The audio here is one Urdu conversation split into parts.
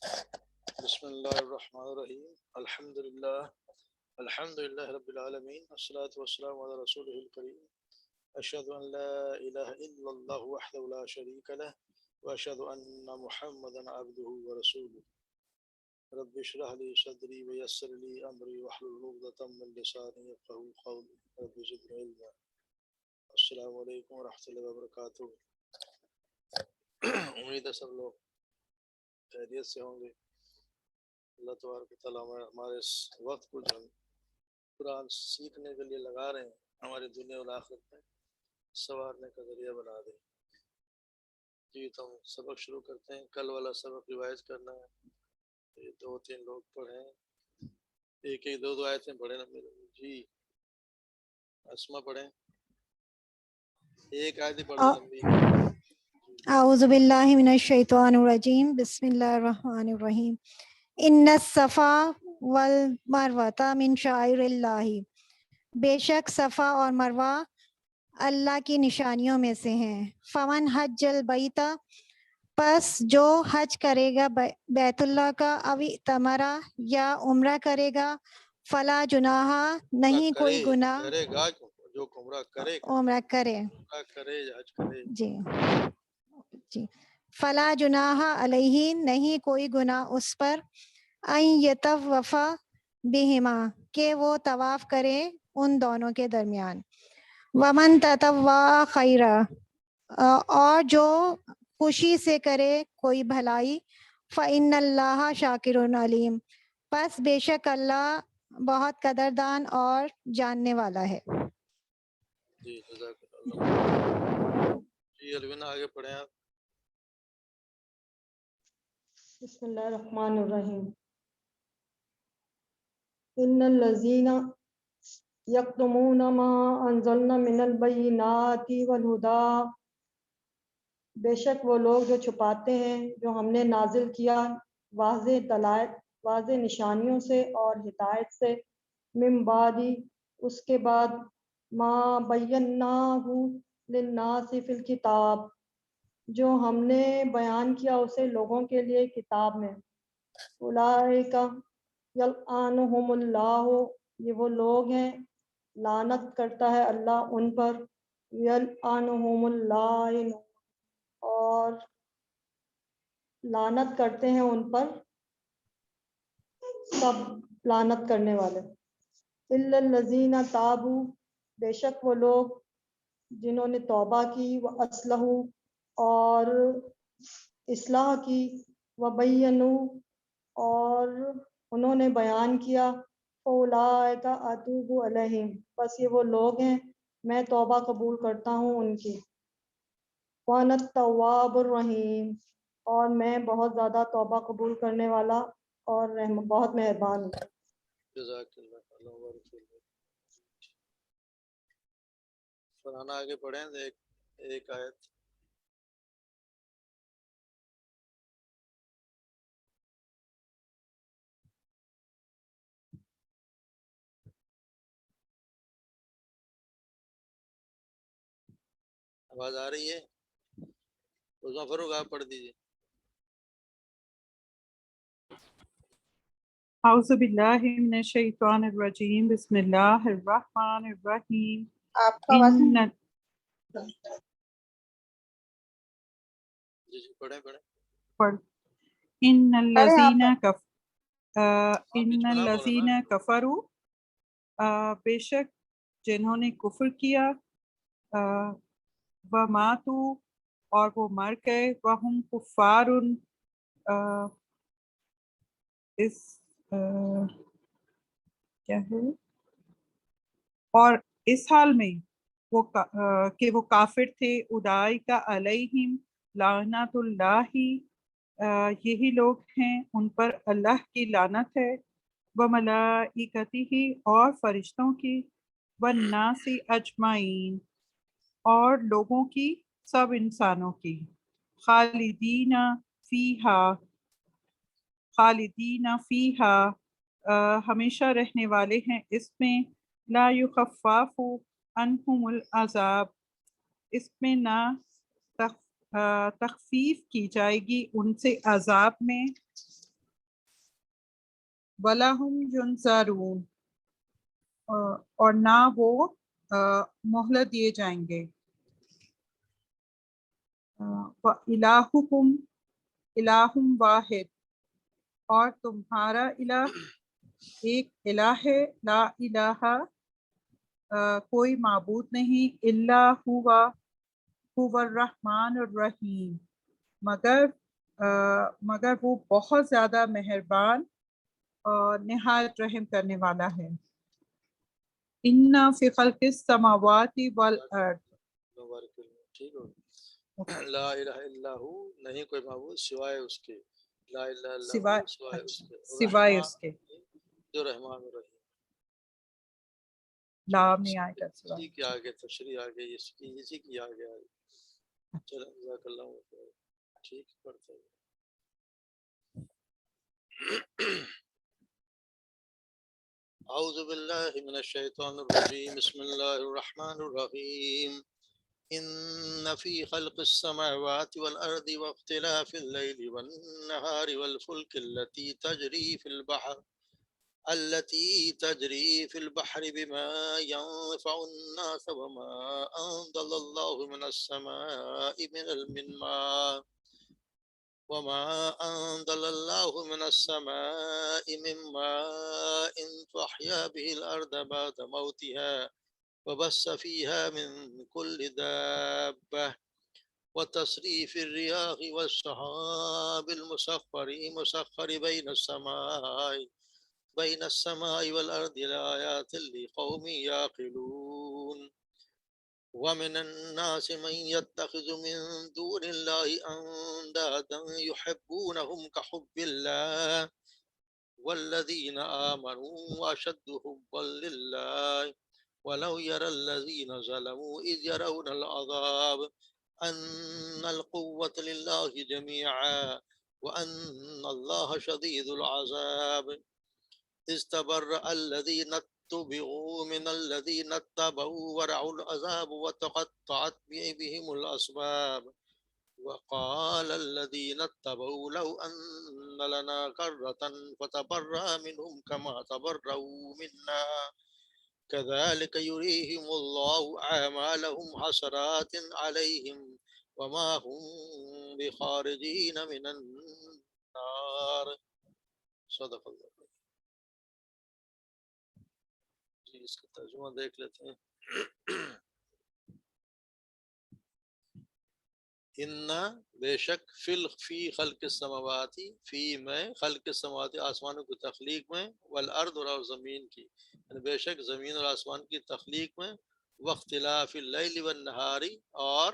بسم اللہ الرحمن الرحیم الحمد للہ رب العالمین والصلاة والسلام علی رسولہ الکریم اشہد ان لا الہ الا اللہ وحدہ لا شریک لہ واشہد ان محمدا عبدہ ورسولہ رب اشرح لی صدری ویسر لی امری واحلل عقدۃ من لسانی یفقہوا قولی رب زدنی علما۔ السلام علیکم ورحمۃ اللہ وبرکاتہ۔ امید ہے سب لوگ خیریت سے ہوں گے۔ اللہ تبارک و تعالیٰ ہمارے اس وقت کو جو ہم قرآن سیکھنے کے لیے لگا رہے ہیں ہماری دنیا اور آخرت میں سنوارنے کا ذریعہ بنا دے۔ جی تو ہم سبق شروع کرتے ہیں۔ کل والا سبق ریوائز کرنا ہے۔ یہ 2-3 لوگ پڑھیں، ایک دو آیتیں پڑھیں نا میرے جی۔ اسما پڑھیں، ایک آیت پڑھیں لمبی۔ اعوذ باللہ من الشیطان الرجیم، بسم اللہ الرحمن الرحیم۔ ان الصفا والمروہ من شعائر اللہ، بے شک صفا اور مروہ اللہ کی نشانیوں میں سے ہیں۔ فمن حج البیت، پس جو حج کرے گا بیت اللہ کا، او اعتمرا یا عمرہ کرے گا، فلا جناح، نہیں کوئی گناہ، کرے گا جو عمرہ کرے گا، عمرہ کرے، عمرہ کرے یا حج کرے جی فلا جناح علیہ، نہیں کوئی گناہ اس پر، ان یطوفا بہما، کہ وہ طواف کرے ان دونوں کے درمیان۔ ومن تطوع خیرا، اور جو خوشی سے کرے کوئی بھلائی، فإن اللہ شاکر علیم، پس بے شک اللہ بہت قدردان اور جاننے والا ہے۔ جی جزاک اللہ۔ جی الونا آگے پڑھیں آپ۔ بسم اللہ الرحمن الرحیم۔ ان الذین یکتمون ما انزلنا من البینات والہدی، بے شک وہ لوگ جو چھپاتے ہیں جو ہم نے نازل کیا واضح دلائل، واضح نشانیوں سے اور ہدایت سے، من بعد، اس کے بعد، ما بیناہ للناس فی الکتاب، جو ہم نے بیان کیا اسے لوگوں کے لیے کتاب میں۔ اولئک یلعنہم اللہ، یہ وہ لوگ ہیں لعنت کرتا ہے اللہ ان پر، یلعنہم اللاعنون، اور لعنت کرتے ہیں ان پر سب لعنت کرنے والے۔ الا الذین تابوا، بے شک وہ لوگ جنہوں نے توبہ کی، واصلحوا، اور اصلاح کی، وبینوا، اور انہوں نے بیان کیا، فاولئک اتوب علیہم، بس یہ وہ لوگ ہیں میں توبہ قبول کرتا ہوں ان کی۔ وانا التواب الرحیم، اور میں بہت زیادہ توبہ قبول کرنے والا اور بہت مہربان ہوں۔ جزاک اللہ وبارک فیک۔ فرحانہ آگے پڑھیں ایک آیت۔ آواز آ رہی ہے؟ عثمان فاروق آپ پڑھ دیجیے۔ اعوذ باللہ من الشیطان الرجیم، بسم اللہ الرحمن الرحیم۔ آپ کا آواز جی پڑھیں ان الذین کفروا، بے شک جنہوں نے کفر کیا، وماتوا، اور وہ مر گئے، وہم کفار، کیا ہے، اور اس حال میں کہ وہ کافر تھے، اولئک علیہم لعنت اللہ، یہی لوگ ہیں ان پر اللہ کی لعنت ہے، وملائکتہ، اور فرشتوں کی، والناس اجمعین، اور لوگوں کی، سب انسانوں کی، خالدین فیہا، ہمیشہ رہنے والے ہیں اس میں، لا یخفف عنہم العذاب، اس میں نہ تخفیف کی جائے گی ان سے عذاب میں، وَلَهُمْ يُنْظَرُونَ، اور نہ وہ مہلت دیے جائیں گے. وَإِلَٰهُكُمْ إِلَٰهٌ وَاحِدٌ، اور تمہارا الہ ایک الہ ہے. لا الہ، کوئی معبود نہیں، الا ہوا الرحمن الرحیم، مگر وہ بہت زیادہ مہربان اور نہایت رحم کرنے والا ہے. ان فی خلق السماوات والارض، ٹھیک ہو. لا الہ الا ہو، نہیں کوئی معبود سوائے اس کے. لا الہ الا ہو سوائے اس کے. سوائے اس کے، جو رحمان الرحیم. لام نہیں آئے گا سوائے. اسی کے آگے تشریح آگے اسی کی آگے آگے. چلو جزاک اللہ خیر. ٹھیک پڑھتے ہیں. اعوذ باللہ من الشیطان الرجیم. بسم اللہ الرحمن الرحیم. ان فی خلق السماوات والارض واختلاف اللیل والنہار والفلک التي تجری فی البحر بما ينفع الناس وما انزل اللہ من السماء من ماء فأحيا به الأرض بعد موتها وبث فيها من كل دابة وتصريف الرياح والسحاب المسخر بين السماء والأرض لآيات لقوم يعقلون. ومن الناس من يتخذ من دون الله أندادا يحبونهم كحب الله والذين آمنوا أشد حبا لله ولو يرى الذين ظلموا إذ يرون العذاب أن القوة لله جميعا وأن الله شديد العذاب. استبرأ الذين اتبعوا من الذين اتبعوا ورعوا العذاب وتقطعت بهم الأسباب. وقال الذين اتبعوا لو أن لنا كرة فتبرأ منهم كما تبرأوا منا كذلك يريهم الله أعمالهم حسرات عليهم وما هم بخارجين من النار. صدق اللہ. اس کا ترجمہ دیکھ لیتے ہیں. ان بے شک فی خلق السماواتی، فی میں خلق السماواتی آسمانوں کی تخلیق میں، والارض اور زمین کی، یعنی بے شک زمین اور آسمان کی تخلیق میں، واختلاف اللیل والنہار، اور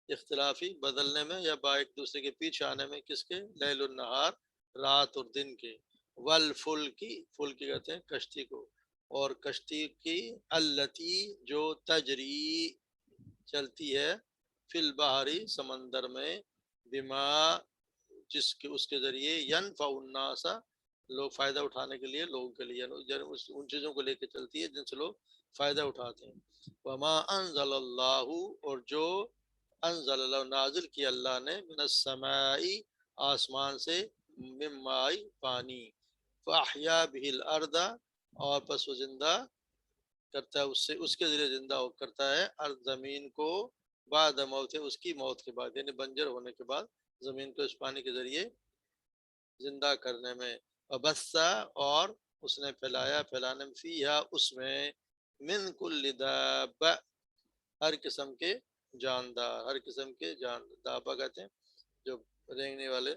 اختلافی بدلنے میں یا با ایک دوسرے کے پیچھے آنے میں، کس کے؟ لیل النہار، رات اور دن کے، والفلکی، فلکی کہتے ہیں کشتی کو، اور کشتی کی، التی جو تجری چلتی ہے، فی البحری سمندر میں، بما جس کے اس کے ذریعے، ینفع الناس لوگ فائدہ اٹھانے کے لیے، لوگوں کے لیے ان چیزوں کو لے کے چلتی ہے جن سے لوگ فائدہ اٹھاتے ہیں. وما انزل اللہ، اور جو انزل اللہ نازل کیا اللہ نے، من السماء آسمان سے، من ماء پانی، فاحیا به الارض اور پس وہ زندہ کرتا ہے، اس کے ذریعے زندہ کرتا ہے ارض زمین کو، بعد موت، اس کی موت کے بعد، یعنی بنجر ہونے کے بعد زمین کو اس پانی کے ذریعے زندہ کرنے میں. وبثا اور اس نے پھیلانے میں، فیہا اس میں، من کل دابہ ہر قسم کے جاندار، ہر قسم کے دابہ کہتے ہیں جو رینگنے والے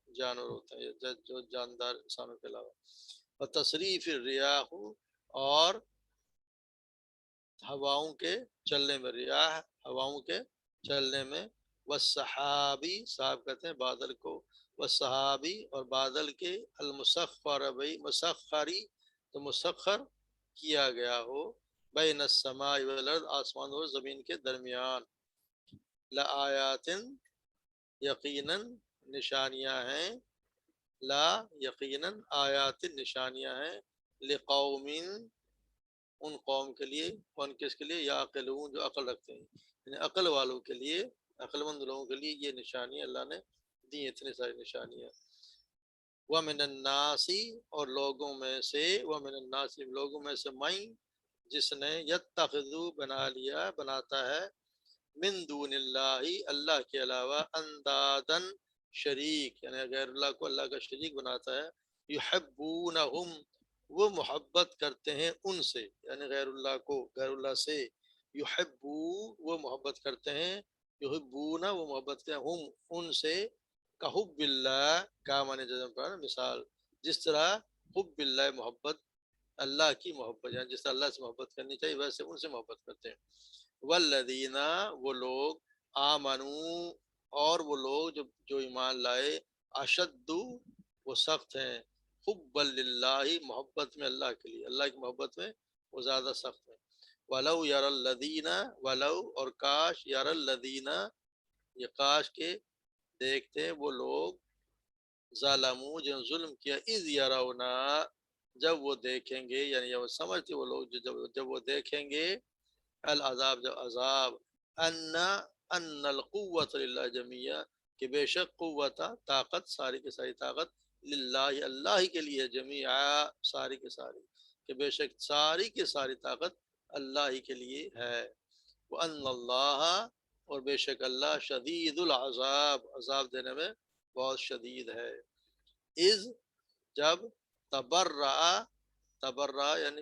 جانور ہوتے ہیں، جو جاندار انسانوں کے علاوہ. وتصریف الریاح اور ہواؤں کے چلنے میں، ریاح ہواؤں کے چلنے میں، والسحابی، صحاب کہتے ہیں بادل کو، والسحابی اور بادل کے، مسخری تو مسخر کیا گیا ہو، بین السماء والارض آسمان اور زمین کے درمیان. لآیات یقیناً نشانیاں ہیں، لا یقیناً آیات نشانیاں ہیں، لقوم ان قوم کے لیے، کون کس کے لیے؟ یعقلون جو عقل رکھتے ہیں، یعنی عقل والوں کے لیے، عقل مند لوگوں کے لیے یہ نشانی اللہ نے دی، اتنی ساری نشانیاں. ومن الناس اور لوگوں میں سے، ومن الناس لوگوں میں سے میں جس نے یتخذو بناتا ہے من دون اللہ اللہ کے علاوہ اندادن شریک، یعنی غیر اللہ کو اللہ کا شریک بناتا ہے، یحبونہم وہ محبت کرتے ہیں ان سے، یعنی غیر اللہ کو، غیر اللہ سے، یحبو وہ محبت کرتے ہیں، یحبونا وہ محبت کرتے ہیں، ہم ان سے، کا حب اللہ کا معنی جزم پر مثال، جس طرح حب اللہ محبت اللہ کی محبت، یعنی جس طرح اللہ سے محبت کرنی چاہیے ویسے ان سے محبت کرتے ہیں، والذین وہ لوگ، آمنو اور وہ لوگ جو ایمان لائے، اشد وہ سخت ہیں، حب للہ محبت میں اللہ کے لیے، اللہ کی محبت میں وہ زیادہ سخت ہیں، ولو یر الذین ولو اور کاش یر الذین یہ کاش کے دیکھتے وہ لوگ، ظالموں جنہوں نے ظلم کیا، اذ یرونا جب وہ دیکھیں گے، یعنی وہ سمجھتے وہ لوگ جب وہ دیکھیں گے العذاب جب عذاب، ان القوت للہ جمیعہ کہ بے شک قوت طاقت ساری کی ساری طاقت للہ اللہ ہی کے لیے، جمیعہ ساری کی ساری، کہ بے شک ساری کی ساری طاقت اللہ ہی کے لیے ہے، وان اللہ اور بے شک اللہ شدید العذاب عذاب دینے میں بہت شدید ہے، اذ جب تبرع یعنی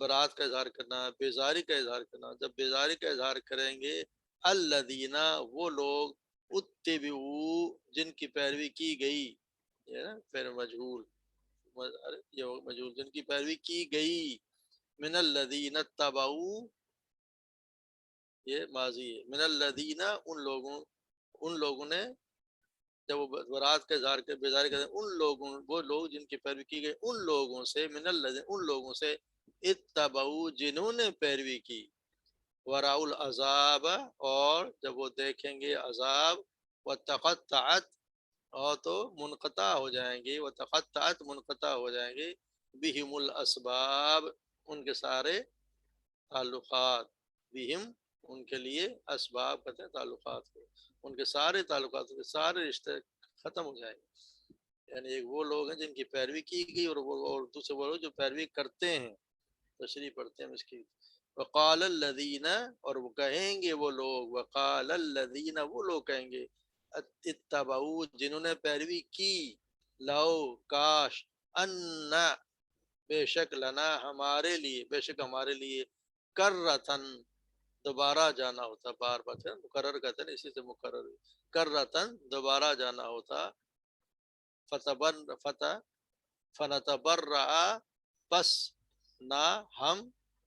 برات کا اظہار کرنا، بیزاری کا اظہار کرنا، جب بیزاری کا اظہار کریں گے الذین وہ لوگ، اتبعوا جن کی پیروی کی گئی، یہ نا پھر مجہول، یہ مجہول جن کی پیروی کی گئی، من الذین اتبعوا یہ ماضی ہے، من الذین ان لوگوں نے جب وہ برات کا اظہار کر بیزاری کرتے ہیں ان لوگوں، وہ لوگ جن کی پیروی کی گئی ان لوگوں سے، من الذین ان لوگوں سے، اتبعوا جنہوں نے پیروی کی، وراء العذاب اور جب وہ دیکھیں گے عذاب، وتقطعت اور تو منقطع ہو جائیں گے، وتقطعت منقطع ہو جائیں گے، بہم الاسباب ان کے سارے تعلقات، بہم ان کے لیے، اسباب کہتے ہیں تعلقات کو، ان کے سارے تعلقات کے سارے رشتے ختم ہو جائیں گے، یعنی ایک وہ لوگ ہیں جن کی پیروی کی گئی اور دوسرے وہ لوگ جو پیروی کرتے ہیں، تشریح پڑھتے ہیں اس کی، وقال الذین اور وہ کہیں گے وہ لوگ، وقال الذین وہ لوگ کہیں گے، اتبعوا جنہوں نے پیروی کی، لو کاش، ان بے شک لنا ہمارے لیے، بے شک ہمارے لیے، کرتن دوبارہ جانا ہوتا، بار بار مقرر کہتے ہیں اسی سے مقرر، کرتن دوبارہ جانا ہوتا، فنتبرع پس نہ ہم،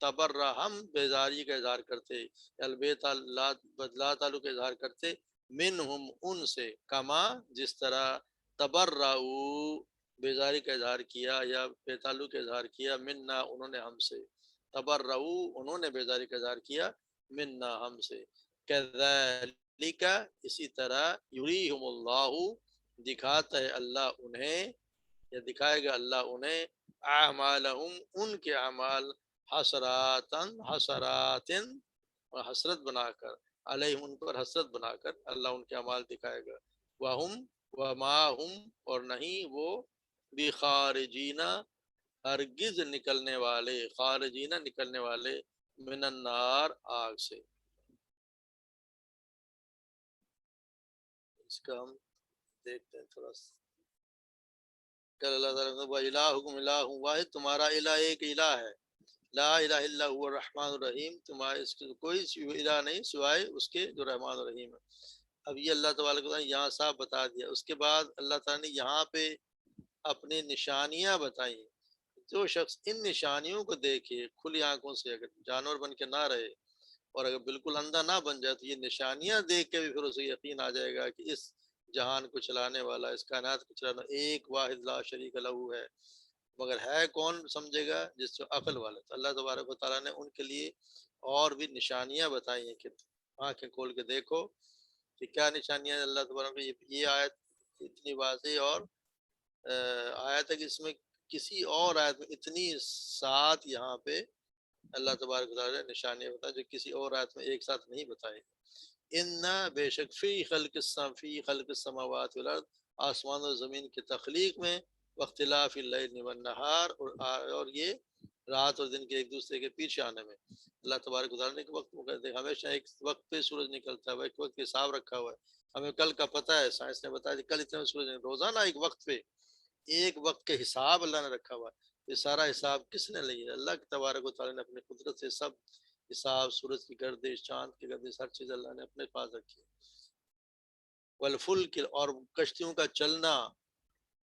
تبرع ہم بیزاری کا اظہار کرتے، البتہ لا تعلق کا اظہار کرتے، منہم ان سے، کما جس طرح تبرعوا بیزاری کا اظہار کیا یا بے تعلق کا اظہار کیا، منا انہوں نے ہم سے، تبرعوا انہوں نے بیزاری کا اظہار کیا، منا ہم سے، کذالک اسی طرح، یریہم اللہ دکھاتا ہے اللہ انہیں یا دکھائے گا اللہ انہیں، اعمالہم ان کے اعمال، حسراتن اور حسرت بنا کر، علیہم ان پر حسرت بنا کر اللہ ان کے اعمال دکھائے گا، وہم وما ہم اور نہیں وہ، بخارجین ہرگز نکلنے والے، خارجین نکلنے والے، من النار آگ سے، اس کا ہم دیکھتے ہیں تھوڑا سا، کہ اللہ تعالیٰ نے وَإِلَٰهُكُمْ إِلَٰهٌ واحد تمہارا الہ ایک الہ ہے، لا الہ الا هو الرحمن الرحیم تمہارے اس کے کوئی الہ نہیں سوائے اس کے جو رحمان الرحیم ہے۔ اب یہ اللہ تبارک و تعالیٰ نے یہاں صاحب بتا دیا، اس کے بعد اللہ تعالیٰ نے یہاں پہ اپنی نشانیاں بتائیں، جو شخص ان نشانیوں کو دیکھے کھلی آنکھوں سے، اگر جانور بن کے نہ رہے اور اگر بالکل اندھا نہ بن جائے، تو یہ نشانیاں دیکھ کے بھی پھر اسے یقین آ جائے گا کہ اس جہان کو چلانے والا، اس کائنات کو چلانا ایک واحد لا شریک لہو ہے، مگر ہے کون سمجھے گا، جس سے عقل والا۔ تو اللہ تبارک و تعالیٰ نے ان کے لیے اور بھی نشانیاں بتائی ہیں کہ آنکھیں کھول کے دیکھو کہ کیا نشانیاں ہیں اللہ تبارک و تعالیٰ، یہ آیت اتنی واضح اور آیت ہے کہ اس میں کسی اور آیت میں اتنی ساتھ یہاں پہ اللہ تبارک و تعالیٰ نے نشانیاں بتائیں جو کسی اور آیت میں ایک ساتھ نہیں بتائے، ان بے شک فی خلق السماوات والارض آسمان و زمین کی تخلیق میں، واختلاف اللیل والنہار، اور یہ رات اور دن کے ایک دوسرے کے پیچھے آنے میں۔ اللہ تبارک و تعالیٰ نے ایک وقت مقرر ہے، ہمیشہ ایک وقت پہ سورج نکلتا ہے، ایک وقت کے حساب رکھا ہوا ہے۔ ہمیں کل کا پتہ ہے، سائنس نے بتایا کہ کل اتنے سورج روزانہ ایک وقت پہ ایک وقت کے حساب اللہ نے رکھا ہوا ہے۔ یہ سارا حساب کس نے لیا؟ اللہ تبارک و تعالیٰ نے اپنی قدرت سے سب حساب، سورج کی گردش، چاند کی گردش، ہر چیز اللہ نے اپنے پاس رکھی ہے۔ والفلک، اور کشتیوں کا چلنا،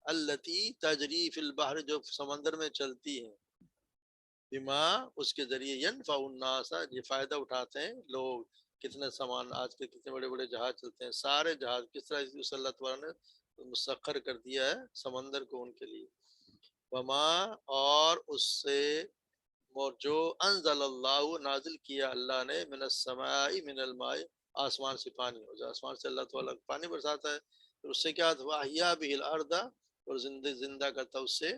التی تجری فی البحر، جو سمندر میں چلتی ہیں، بما، اس کے ذریعے، ینفع الناس، یہ فائدہ اٹھاتے ہیں لوگ۔ کتنے سامان آج کے کتنے بڑے بڑے جہاز چلتے ہیں، سارے جہاز کس طرح اس اللہ تعالیٰ نے مسخر کر دیا ہے سمندر کو ان کے لیے۔ وما، اور اس سے جو انزل اللہ، نازل کیا اللہ نے، من السماء، من الماء، آسمان سے پانی، اور جو آسمان سے اللہ تعالیٰ پانی برساتا ہے، پھر اس سے کیا ہوا؟ احیا بہ الارض، اور زندہ کرتا اس سے،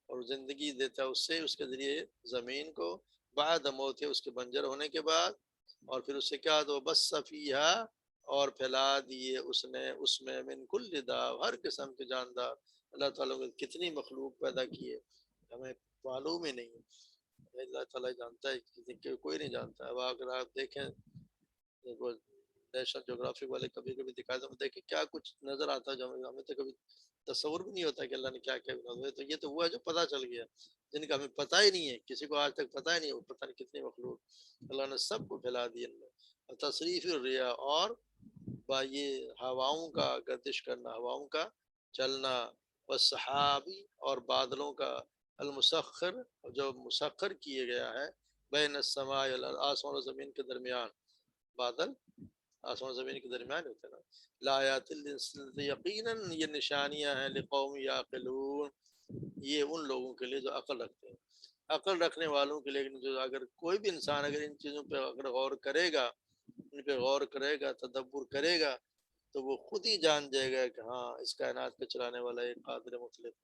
اور زندگی دیتا اس سے، اس کے ذریعے زمین کو، بعد موت، اس کے بنجر ہونے کے بعد، اور پھر اس سے کیا تو بس فیہا، اور پھیلا دیے اس نے اس میں، من کل داب، ہر قسم کے جاندار۔ اللہ تعالیٰ نے کتنی مخلوق پیدا کی ہے، ہمیں معلوم ہی نہیں ہے، اللہ تعالیٰ جانتا ہے کہ کوئی نہیں جانتا۔ اب اگر آپ دیکھیں نیشنل جغرافک والے کبھی کبھی دکھاتے ہیں، دیکھیں کیا کچھ نظر آتا ہے جو ہمیں تو کبھی تصور بھی نہیں ہوتا کہ اللہ نے کیا کیا بنا دیا۔ تو یہ تو ہوا جو پتہ چل گیا، جن کا ہمیں پتہ ہی نہیں ہے، کسی کو آج تک پتہ ہی نہیں، وہ پتہ نہیں کتنی مخلوق اللہ نے سب کو پھیلا دی ان میں۔ تصریف الریا، اور یہ ہواؤں کا گردش کرنا، ہواؤں کا چلنا، والسحابی، اور بادلوں کا، المسخر، جو مسخر کیے گیا ہے، بین السماء والارض، آسمان و زمین کے درمیان، بادل آسمان و زمین کے درمیان ہوتے ہیں نا۔ لآیات، یقیناً یہ نشانیاں ہیں، لقوم یعقلون، یہ ان لوگوں کے لیے جو عقل رکھتے ہیں، عقل رکھنے والوں کے لیے۔ جو اگر کوئی بھی انسان اگر ان چیزوں پہ اگر غور کرے گا، ان پہ غور کرے گا، تدبر کرے گا، تو وہ خود ہی جان جائے گا کہ ہاں، اس کائنات کو چلانے والا ایک قادر مطلق،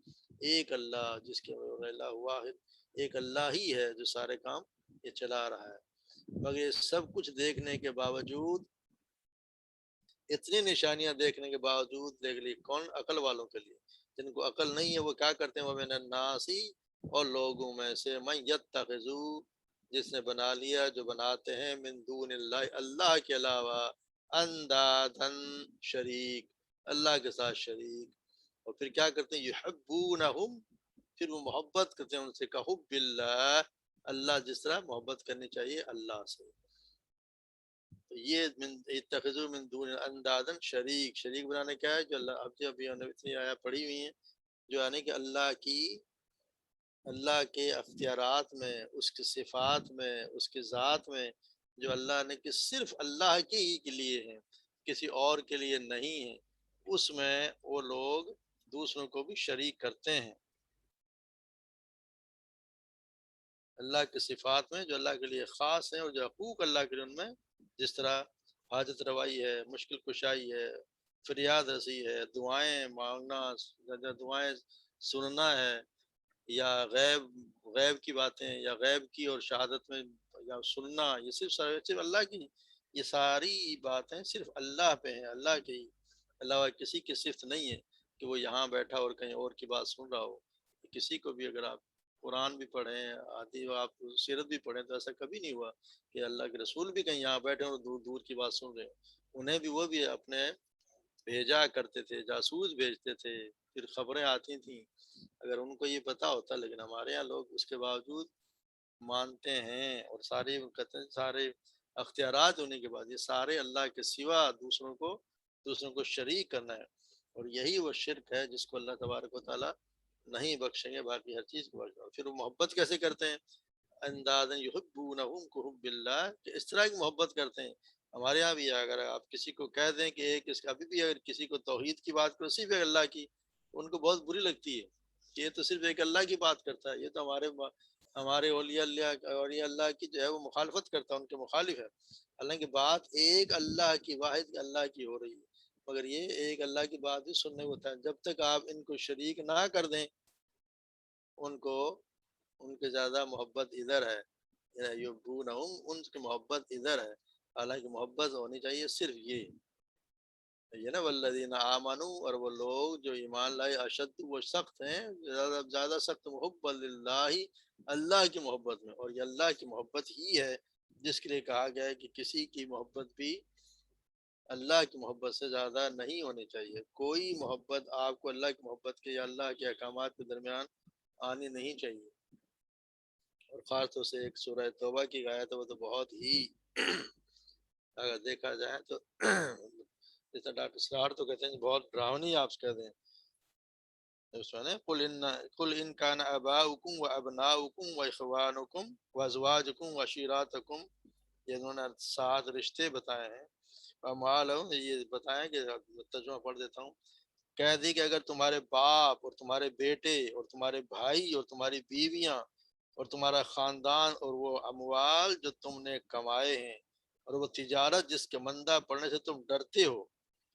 ایک اللہ، جس کے اللہ واحد، ایک اللہ ہی ہے جو سارے کام یہ چلا رہا ہے۔ مگر یہ سب کچھ دیکھنے کے باوجود، اتنی نشانیاں دیکھنے کے باوجود، دیکھ لی کون؟ عقل والوں کے لیے۔ جن کو عقل نہیں ہے وہ کیا کرتے ہیں؟ وَمِنَ النَّاسِ، اور لوگوں میں سے، مَن يَتَّخِذُ، جس نے بنا لیا، جو بناتے ہیں، من دون اللہ، اللہ کے علاوہ، اندادن، شریک، اللہ کے ساتھ شریک، اور پھر کیا کرتے ہیں؟ یحبونہم، پھر وہ محبت کرتے ہیں ان سے، کحب اللہ، اللہ جس طرح محبت کرنی چاہیے اللہ سے۔ تو یہ من اتخذوا من دون اندادن، شریک بنانے کیا ہے؟ جو اللہ، ابھی ہم نے اتنی آیات پڑھی ہوئی ہیں، جو یعنی کہ اللہ کے اختیارات میں، اس کی صفات میں، اس کی ذات میں، جو اللہ نے کہ صرف اللہ کے ہی کے لیے ہیں، کسی اور کے لیے نہیں ہے، اس میں وہ لوگ دوسروں کو بھی شریک کرتے ہیں۔ اللہ کی صفات میں جو اللہ کے لیے خاص ہیں، اور جو حقوق اللہ کے لیے ان میں، جس طرح حاجت روائی ہے، مشکل کشائی ہے، فریاد رسی ہے، دعائیں مانگنا، دعائیں سننا ہے، یا غیب کی باتیں، یا غیب کی اور شہادت میں یا سننا، یہ صرف اللہ کی، یہ ساری باتیں صرف اللہ پہ ہیں، اللہ کے ہی علاوہ کسی کی صفت نہیں ہے کہ وہ یہاں بیٹھا اور کہیں اور کی بات سن رہا ہو۔ کسی کو بھی، اگر آپ قرآن بھی پڑھیں، آدھی آپ سیرت بھی پڑھیں، تو ایسا کبھی نہیں ہوا کہ اللہ کے رسول بھی کہیں یہاں بیٹھے اور دور دور کی بات سن رہے ہیں۔ انہیں بھی وہ بھی اپنے بھیجا کرتے تھے، جاسوس بھیجتے تھے، پھر خبریں آتی تھیں، اگر ان کو یہ پتا ہوتا۔ لیکن ہمارے یہاں لوگ اس کے باوجود مانتے ہیں، اور سارے کہتے ہیں، سارے اختیارات ہونے کے بعد یہ سارے اللہ کے سوا دوسروں کو شریک کرنا ہے، اور یہی وہ شرک ہے جس کو اللہ تبارک و تعالیٰ نہیں بخشیں گے، باقی ہر چیز کو بخشیں گے۔ پھر وہ محبت کیسے کرتے ہیں؟ اندازاً یحبونہم کحب اللہ، کہ اس طرح کی محبت کرتے ہیں۔ ہمارے یہاں بھی اگر آپ کسی کو کہہ دیں کہ ایک اس کا، ابھی بھی اگر کسی کو توحید کی بات کرو، صرف اللہ کی، ان کو بہت بری لگتی ہے کہ یہ تو صرف ایک اللہ کی بات کرتا ہے، یہ تو ہمارے اولیاء اللہ کی جو ہے وہ مخالفت کرتا ہے، ان کے مخالف ہے۔ حالانکہ بات ایک اللہ کی، واحد اللہ کی ہو رہی ہے، مگر یہ ایک اللہ کی بات بھی سننے کو ہوتا ہے۔ جب تک آپ ان کو شریک نہ کر دیں، ان کے زیادہ محبت ادھر ہے، ان کی محبت ادھر ہے، حالانکہ محبت ہونی چاہیے صرف یہ۔ یہ نا والذین آمنو، اور وہ لوگ جو ایمان لائے، اشد وہ سخت ہیں، زیادہ سخت محب للہ، اللہ کی محبت میں. اور یہ اللہ کی محبت ہی ہے جس کے لیے کہا گیا ہے کہ کسی کی محبت بھی اللہ کی محبت سے زیادہ نہیں ہونی چاہیے. کوئی محبت آپ کو اللہ کی محبت کے یا اللہ کے احکامات کے درمیان آنی نہیں چاہیے. اور خاص طور سے ایک سورہ توبہ کی آیت ہے، وہ تو بہت ہی اگر دیکھا جائے تو جیسا ڈاکٹر اسرار تو کہتے ہیں بہت ڈراؤنی آپ سے کہتے ہیں اس میں قل ان کان آباؤکم و ابناؤکم و اخوانکم و ازواجکم و عشیراتکم، یہ انہوں نے 7 رشتے بتائے ہیں. اور یہ بتائیں کہ ترجمہ پڑھ دیتا ہوں. کہہ دی کہ اگر تمہارے باپ اور تمہارے بیٹے اور تمہارے بھائی اور تمہاری بیویاں اور تمہارا خاندان اور وہ اموال جو تم نے کمائے ہیں اور وہ تجارت جس کے مندہ پڑنے سے تم ڈرتے ہو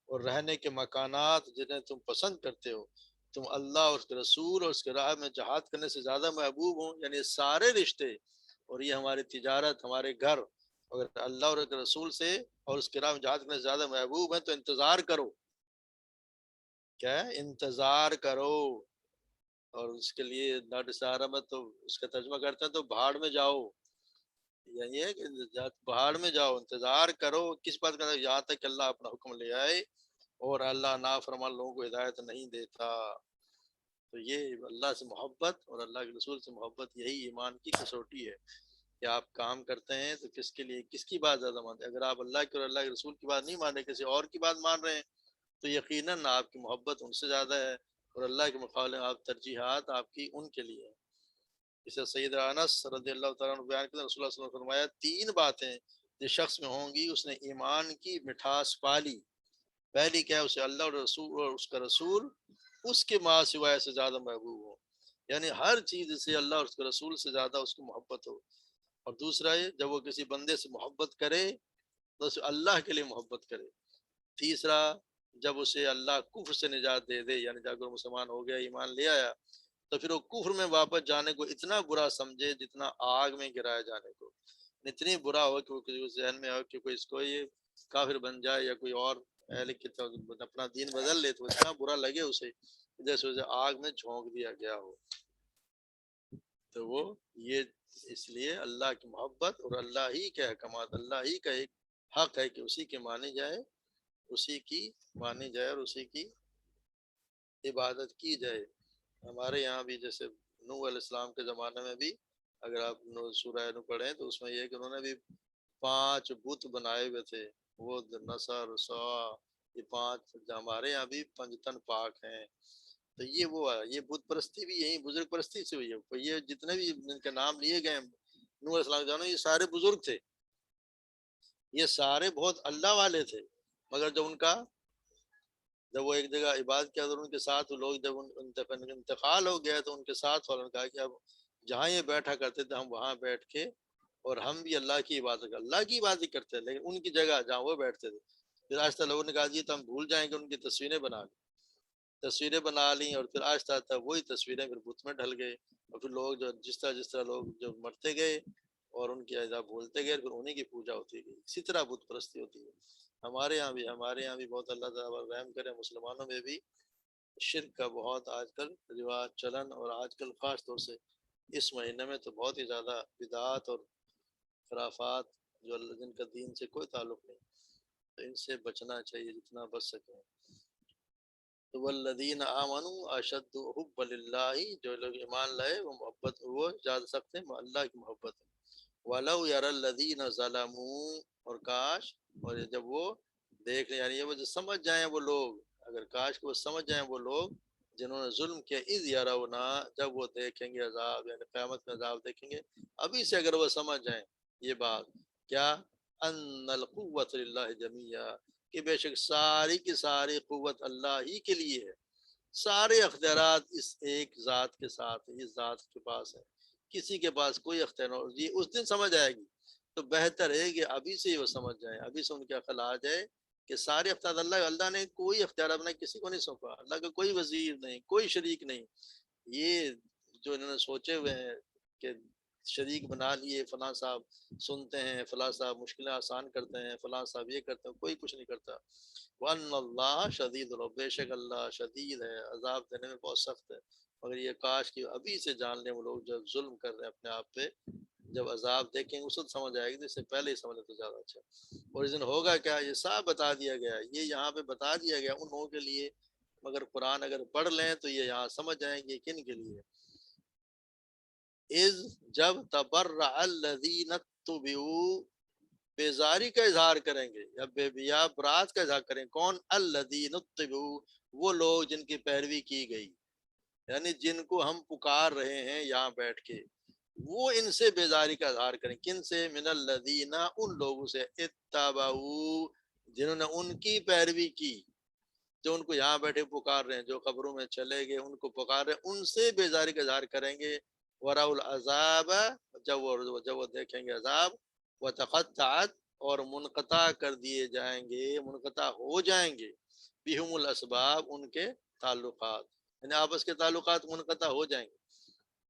اور رہنے کے مکانات جنہیں تم پسند کرتے ہو، تم اللہ اور اس کے رسول اور اس کے راہ میں جہاد کرنے سے زیادہ محبوب ہوں. یعنی سارے رشتے اور یہ ہماری تجارت، ہمارے گھر، اگر اللہ اور اس کے رسول سے اور اس کے راہ میں جہاد کرنے سے زیادہ محبوب ہیں تو انتظار کرو. کیا ہے؟ انتظار کرو. اور اس کے لیے ڈاکٹر سہارا تو اس کا ترجمہ کرتے ہیں تو بھاڑ میں جاؤ. یعنی ہے کہ بہاڑ میں جاؤ، انتظار کرو. کس بات کا؟ یہاں تک کہ اللہ اپنا حکم لے آئے، اور اللہ نافرمان لوگوں کو ہدایت نہیں دیتا. تو یہ اللہ سے محبت اور اللہ کے رسول سے محبت یہی ایمان کی کسوٹی ہے کہ آپ کام کرتے ہیں تو کس کے لیے، کس کی بات زیادہ مانتے ہیں. اگر آپ اللہ کی اور اللہ کے رسول کی بات نہیں مان رہے، کسی اور کی بات مان رہے ہیں، تو یقیناً آپ کی محبت ان سے زیادہ ہے، اور اللہ کے مقابلے میں آپ ترجیحات آپ کی ان کے لیے ہیں. جسے سید انس رضی اللہ تعالیٰ عنہ بیان کرتے ہیں، رسول اللہ صلی اللہ علیہ وسلم نے فرمایا 3 باتیں جس شخص میں ہوں گی اس نے ایمان کی مٹھاس پالی. پہلی کیا ہے؟ اسے اللہ اور رسول اور اس کا رسول اس کے ماں سوائے سے زیادہ محبوب ہو، یعنی ہر چیز سے اللہ اور اس کے رسول سے زیادہ اس کی محبت ہو. اور دوسرا یہ جب وہ کسی بندے سے محبت کرے تو اسے اللہ کے لیے محبت کرے. تیسرا جب اسے اللہ کفر سے نجات دے دے، یعنی جب وہ مسلمان ہو گیا، ایمان لے آیا، تو پھر وہ کفر میں واپس جانے کو اتنا برا سمجھے جتنا آگ میں گرائے جانے کو. اتنی برا ہو کہ وہ کسی ذہن میں ہو کہ کوئی اس کو یہ کافر بن جائے یا کوئی اور اہل کتاب اپنا دین بدل لے، تو اتنا برا لگے اسے جیسے اسے آگ میں جھونک دیا گیا ہو. تو وہ یہ اس لیے اللہ کی محبت اور اللہ ہی کے احکامات، اللہ ہی کا ایک حق ہے کہ اسی کے مانی جائے، اسی کی مانی جائے اور اسی کی عبادت کی جائے. ہمارے یہاں بھی جیسے نوح علیہ السلام کے زمانے میں بھی اگر آپ سورہ نوح پڑھیں تو اس میں یہ کہ انہوں نے بھی 5 بت بنائے ہوئے تھے، وہ نصر، سوا، یہ 5. ہمارے یہاں بھی پنجتن پاک ہیں. تو یہ وہ ہے، یہ بت پرستی بھی یہی بزرگ پرستی سے ہوئی ہے. یہ جتنے بھی ان کے نام لیے گئے نوح علیہ السلام جانو، یہ سارے بزرگ تھے، یہ سارے بہت اللہ والے تھے. مگر جب وہ ایک جگہ عبادت کیا تو ان کے ساتھ لوگ جب انتقال ہو گیا تو ان کے ساتھ والوں نے کہا کہ اب جہاں یہ بیٹھا کرتے تھے ہم وہاں بیٹھ کے اور ہم بھی اللہ کی عبادت کرتے ہیں، لیکن ان کی جگہ جہاں وہ بیٹھتے تھے. پھر آہستہ لوگوں نے کہا جی تو ہم بھول جائیں گے، ان کی تصویریں بنا لیں اور پھر آہستہ آہستہ وہی تصویریں پھر بت میں ڈھل گئے. اور پھر لوگ جو جس طرح لوگ جو مرتے گئے اور ان کی عذاب بھولتے گئے، پھر انہیں کی پوجا ہوتی گئی. اسی طرح بت پرستی ہوتی ہے. ہمارے یہاں بھی بہت اللہ تعالیٰ رحم کرے، مسلمانوں میں بھی شرک کا بہت آج کل رواج چلن، اور آج کل خاص طور سے اس مہینے میں تو بہت ہی زیادہ بدعات اور خرافات جو جن کا دین سے کوئی تعلق نہیں، تو ان سے بچنا چاہیے جتنا بچ سکیں. تو والذین آمنوا اشد حب للہ، جو لوگ ایمان لائے وہ محبت، وہ زیادہ سکتے ہیں اللہ کی محبت ہے. وَلَوْ يَرَى الَّذِينَ ظَلَمُوا، اور کاش، اور جب وہ دیکھ لیں، یعنی یہ وہ جو سمجھ جائیں وہ لوگ، اگر کاش کہ وہ سمجھ جائیں وہ لوگ جنہوں نے ظلم کیا، اذ یرون، جب وہ دیکھیں گے عذاب، یعنی قیامت میں عذاب دیکھیں گے، ابھی سے اگر وہ سمجھ جائیں یہ بات کیا، ان القوۃ للہ جمیعا، کہ بے شک ساری کی ساری قوت اللہ ہی کے لیے ہے، سارے اختیارات اس ایک ذات کے ساتھ ہے، اس ذات کے پاس ہے، کسی کے پاس کوئی اختیار نہ. یہ اس دن سمجھ آئے گی تو بہتر ہے کہ ابھی سے وہ سمجھ جائیں، ابھی سے ان کے عقل آ جائے کہ سارے اختیار اللہ نے کوئی اختیار اپنا کسی کو نہیں سونپا، اللہ کا کوئی وزیر نہیں، کوئی شریک نہیں. یہ جو انہوں نے سوچے ہوئے ہیں کہ شریک بنا لیے، فلاں صاحب سنتے ہیں، فلاں صاحب مشکلیں آسان کرتے ہیں، فلاں صاحب یہ کرتے ہیں، کوئی کچھ نہیں کرتا۔ وَأَنَّ اللَّهَ شَدِيدُ الْعِقَابِ، بے شک اللہ شدید ہے، عذاب دینے میں بہت سخت ہے۔ مگر یہ کاش کہ ابھی سے جان لیں وہ لوگ جب ظلم کر رہے ہیں اپنے آپ پہ، جب عذاب دیکھیں اس وقت سمجھ آئے گی، تو اس سے پہلے ہی سمجھ لیں تو زیادہ اچھا۔ اور اس دن ہوگا کیا، یہ صاحب بتا دیا گیا ہے، یہ یہاں پہ بتا دیا گیا ان لوگوں کے لیے، مگر قرآن اگر پڑھ لیں تو یہ یہاں سمجھ جائیں گے کن کے لیے۔ اذ جب تبرأ الذین اتبعوا، بیزاری کا اظہار کریں گے یا برات کا اظہار کریں، کون؟ الذین اتبعوا، وہ لوگ جن کی پیروی کی گئی، یعنی جن کو ہم پکار رہے ہیں یہاں بیٹھ کے، وہ ان سے بیزاری کا اظہار کریں۔ کن سے؟ من الذین، ان لوگوں سے، اتبعوا، جنہوں نے ان کی پیروی کی، جو ان کو یہاں بیٹھے پکار رہے ہیں، جو قبروں میں چلے گئے ان کو پکار رہے ہیں، ان سے بیزاری کا اظہار کریں گے۔ وَرَأَوُا الْعَذَابَ، جب وہ دیکھیں گے عذاب، وَتَقَطَّعَتْ، اور منقطع کر دیے جائیں گے، منقطع ہو جائیں گے، بِهُمُ الْأَسْبَابُ، ان کے تعلقات، یعنی آپس کے تعلقات منقطع ہو جائیں گے۔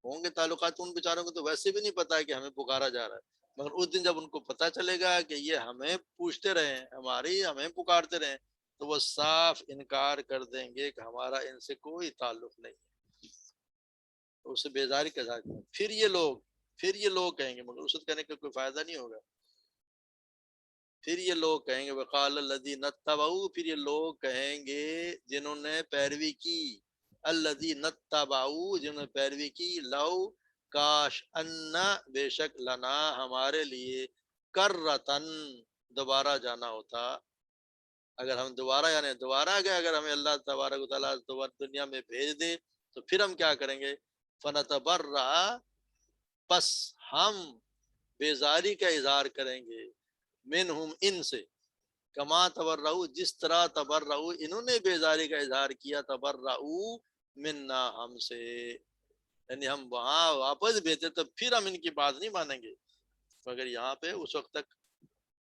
ہوں گے تعلقات ان بیچاروں کو تو ویسے بھی نہیں پتا ہے کہ ہمیں پکارا جا رہا ہے، مگر اس دن جب ان کو پتہ چلے گا کہ یہ ہمیں پوچھتے رہے، ہمیں پکارتے رہے، تو وہ صاف انکار کر دیں گے کہ ہمارا ان سے کوئی تعلق نہیں ہے، تو اسے بیزاری کا اظہار کریں۔ پھر یہ لوگ کہیں گے، مگر اس وقت کہنے کا کوئی فائدہ نہیں ہوگا، پھر یہ لوگ کہیں گے، وقال الذین اتبعوا، پھر یہ لوگ کہیں گے جنہوں نے پیروی کی، الذین اتبعوا، جنہوں نے پیروی کی، لو، کاش، ان، بے شک، لنا، ہمارے لیے، کرتن، دوبارہ جانا ہوتا، اگر ہم دوبارہ، یعنی دوبارہ گئے، اگر ہمیں اللہ تبارک و تعالیٰ دوبارہ دنیا میں بھیج دے تو پھر ہم کیا کریں گے؟ فنتبرأ، پس ہم بیزاری کا اظہار کریں گے، منہم، ان سے، کما تبرؤ، جس طرح تبرؤ، انہوں نے بیزاری کا اظہار کیا، تبرؤ منا، ہم سے، یعنی ہم وہاں واپس بھیجتے تو پھر ہم ان کی بات نہیں مانیں گے، مگر یہاں پہ اس وقت تک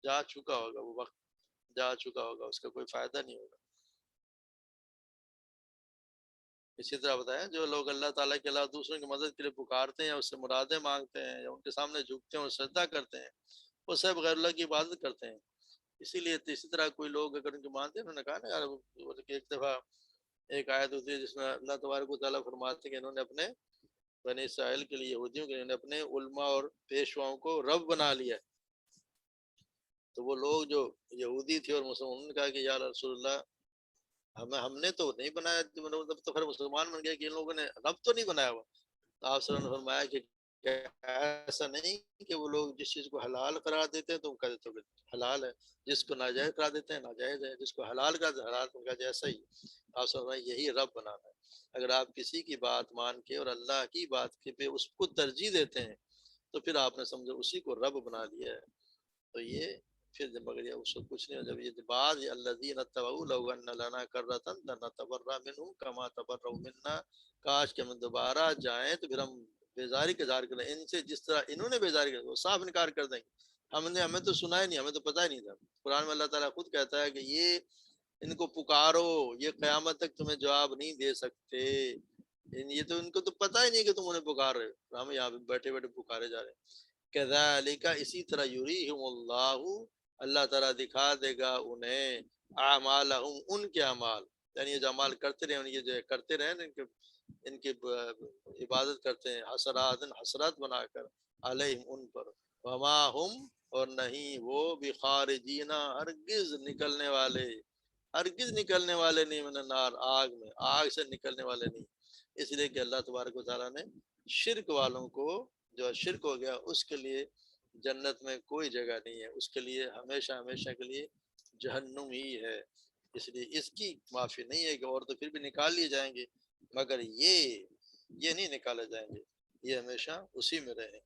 جا چکا ہوگا، وہ وقت جا چکا ہوگا، اس کا کوئی فائدہ نہیں ہوگا۔ اسی طرح بتایا، جو لوگ اللہ تعالیٰ کے علاوہ دوسروں کی مدد کے لیے پکارتے ہیں، اس سے مرادیں مانگتے ہیں، یا ان کے سامنے جھکتے ہیں اور سجدہ کرتے ہیں، وہ سب غیر اللہ کی عبادت کرتے ہیں۔ اسی لیے اسی طرح کوئی لوگ اگر ان کو مانتے ہیں، انہوں نے کہا نا یار، ایک دفعہ ایک آیت ہوتی ہے جس میں اللہ تبارک و تعالیٰ فرماتے ہیں کہ انہوں نے اپنے بنی اسرائیل کے لیے، یہودیوں کے لیے، انہوں نے اپنے علماء اور پیشواؤں کو رب بنا لیا۔ تو وہ لوگ جو یہودی تھے اور مسلمانوں نے کہا کہ یا رسول اللہ، ہم نے تو نہیں بنایا، تو پھر مسلمان بن گیا کہ ان لوگوں نے رب تو نہیں بنایا ہوا۔ تو آپ صلی اللہ علیہ وسلم نے فرمایا کہ ایسا نہیں کہ وہ لوگ جس چیز کو حلال قرار دیتے ہیں تو کہہ دیتے کہ حلال ہے، جس کو ناجائز قرار دیتے ہیں ناجائز ہے، جس کو حلال قرار دیتے ہیں حلال، تو کہا ایسا ہی آپ صلی اللہ علیہ وسلم، یہی رب بنانا ہے۔ اگر آپ کسی کی بات مان کے اور اللہ کی بات کے پہ اس کو ترجیح دیتے ہیں تو پھر آپ نے سمجھو اسی کو رب بنا لیا ہے۔ تو یہ پھر جب مگر یہ اس کو کچھ نہیں، جب یہ بات الذین اتبعوا لو ان لنا کرۃ لنتبرأ منهم کما تبرؤوا منا، کاش کہ ہم دوبارہ جائیں تو پھر ہم بیزاری کا اظہار کریں ان سے جس طرح انہوں نے بیزاری کیا، وہ صاف انکار کر دیں گے، ہمیں تو سنا ہی نہیں، ہمیں تو پتہ ہی نہیں تھا۔ قرآن میں اللہ تعالیٰ خود کہتا ہے کہ یہ ان کو پکارو، یہ قیامت تک تمہیں جواب نہیں دے سکتے، یہ تو ان کو تو پتہ ہی نہیں کہ تم انہیں پکار رہے ہو، ہم یہاں پہ بیٹھے بیٹھے پکارے جا رہے ہیں۔ کذالک، اسی طرح، یریہم اللہ، اللہ تعالیٰ دکھا دے گا انہیں، اعمالہم، ان کے اعمال، یعنی یہ جو اعمال کرتے رہے، یہ جو کرتے رہے ان کی عبادت کرتے ہیں، حسرات، حسرات بنا کر، علیہم، ان پر، وما ہم، اور نہیں وہ، بخارجین، ہرگز نکلنے والے نہیں، من النار، آگ میں، آگ سے نکلنے والے نہیں، اس لیے کہ اللہ تبارک و تعالیٰ نے شرک والوں کو، جو شرک ہو گیا، اس کے لیے جنت میں کوئی جگہ نہیں ہے، اس کے لیے ہمیشہ ہمیشہ کے لیے جہنم ہی ہے، اس لیے اس کی معافی نہیں ہے کہ اور تو پھر بھی نکال لیے جائیں گے، مگر یہ نہیں نکالے جائیں گے، یہ ہمیشہ اسی میں رہیں۔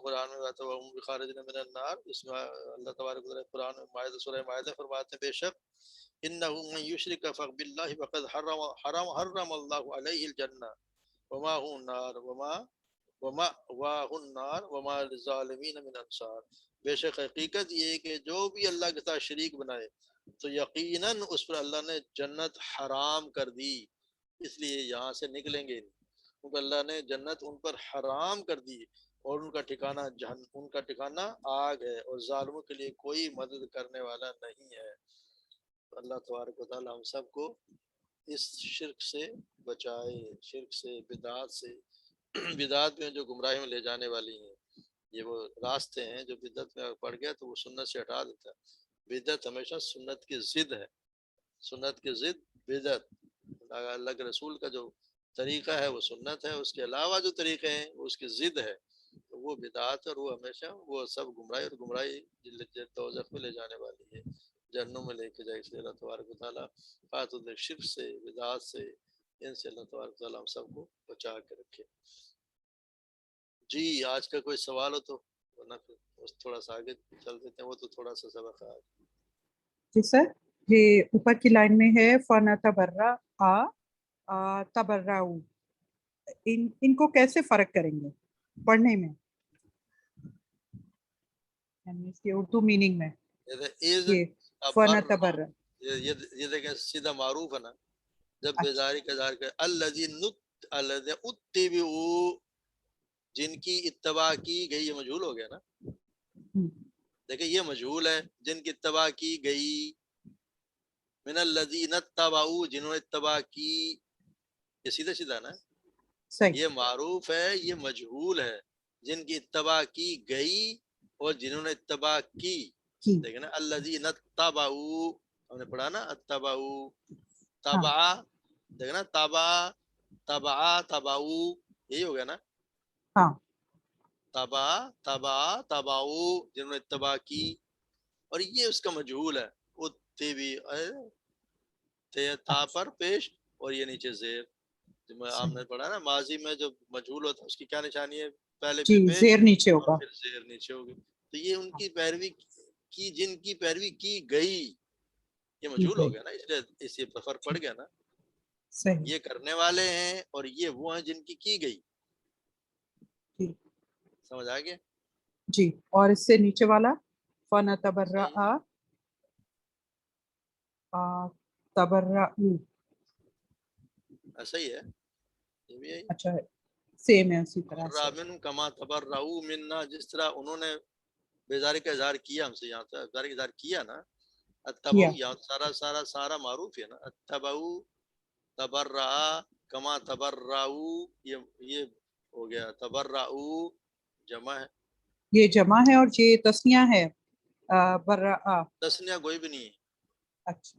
قرآن میں بات ہے بخارجین من النار، اس میں اللہ تبارک و تعالیٰ قرآن میں مائدہ، سورہ مائدہ فرماتے ہیں، بے شک انہ من یشرک باللہ فقد حرم اللہ علیہ الجنہ وما هو النار وما للظالمین من انصار، بے شک حقیقت یہ ہے کہ جو بھی اللہ کے ساتھ شریک بنائے تو یقیناً اس پر اللہ نے جنت حرام کر دی، اس لیے یہاں سے نکلیں گے نہیں، کیونکہ اللہ نے جنت ان پر حرام کر دی اور ان کا ٹھکانہ آگ ہے اور ظالموں کے لیے کوئی مدد کرنے والا نہیں ہے۔ اللہ تبارک و تعالی ہم سب کو اس شرک سے بچائے، شرک سے، بدعات سے۔ بدعات میں جو گمراہی میں لے جانے والی ہیں، یہ وہ راستے ہیں جو بدعت میں پڑ گیا تو وہ سنت سے ہٹا دیتا ہے۔ بدعت ہمیشہ سنت کی ضد ہے، سنت کی ضد بدعت۔ اللہ کے رسول کا جو طریقہ ہے وہ سنت ہے، اس کے علاوہ جو طریقے ہیں وہ اس کی ضد ہے، تو وہ بدعت، اور وہ ہمیشہ وہ سب گمراہی، اور گمراہی دوزخ میں لے جانے والی ہے، جہنم میں لے کے جائے۔ اس لیے اللہ تبارک و تعالیٰ فاطل شرک سے، بدعات سے، ان سے اللہ تبارک و تعالیٰ ہم سب کو بچا کے رکھے۔ جی آج کا کوئی سوال ہو تو، ورنہ پھر تھوڑا سا آگے چل دیتے ہیں، وہ تو تھوڑا سا سبق ہے۔ جی سر، یہ اوپر کی لائن میں ہے فَنَتَبَرَّأَ تَبَرَّعُوا، ان کو کیسے فرق کریں گے پڑھنے میں، یعنی اس کی اردو میننگ میں؟ یہ فَنَتَبَرَّأَ، یہ دیکھیں سیدھا معروف ہے نا، جب بیزاری کا اظہار کرے، الذین اتبعوا، جن کی اتباع کی گئی، یہ مجہول ہو گیا نا، دیکھیں یہ مجہول ہے، جن کی اتباع کی گئی، من الذین اتبعوا، جنہوں نے اتباع کی، یہ سیدھا سیدھا نا، صحیح، یہ معروف ہے، یہ مجہول ہے، جن کی اتباع کی گئی اور جنہوں نے اتباع کی، دیکھیں نا، الذین اتبعوا، ہم نے پڑھا نا، اتبعوا، تبع، دیکھیں نا، تبعوا، یہی ہو گیا نا، ہاں، تبعوا، جنہوں نے اتباع کی، اور یہ اس کا مجہول ہے، تا پر پیش اور یہ نیچے زیر، آپ نے پڑھا نا ماضی میں جو مجہول ہوتا ہے اس کی کیا نشانی ہے، پہلے جی پیش زیر نیچے اور ہوگا، پھر زیر نیچے ہوگی، تو یہ ان کی پیروی کی، جن کی پیروی کی گئی، یہ مجہول ہو گیا نا، اس لیے اس یہ فرق پڑ گیا نا، صحیح، یہ کرنے والے ہیں اور یہ وہ ہیں جن کی گئی، سمجھ آ گیا؟ جی، اور اس سے نیچے والا فَنَتَبَرَّأَ تَبَرَّعُوا، ایسا ہی ہے، یہ بھی ہے، اچھا سیم ہے اسی طرح سے، تبرأ کما تبرؤا منا، جس طرح انہوں نے بیزاری کا اظہار کیا ہم سے، یہاں تک بیزاری کا اظہار کیا نا، اتبعوا، یہاں سارا معروف ہے نا، اتبعوا تبرأ کما تبرؤا، یہ ہو گیا، تبرؤا جمع ہے، یہ جمع ہے اور یہ تسنیہ ہے، برا، تسنیہ کوئی بھی نہیں ہے، اچھا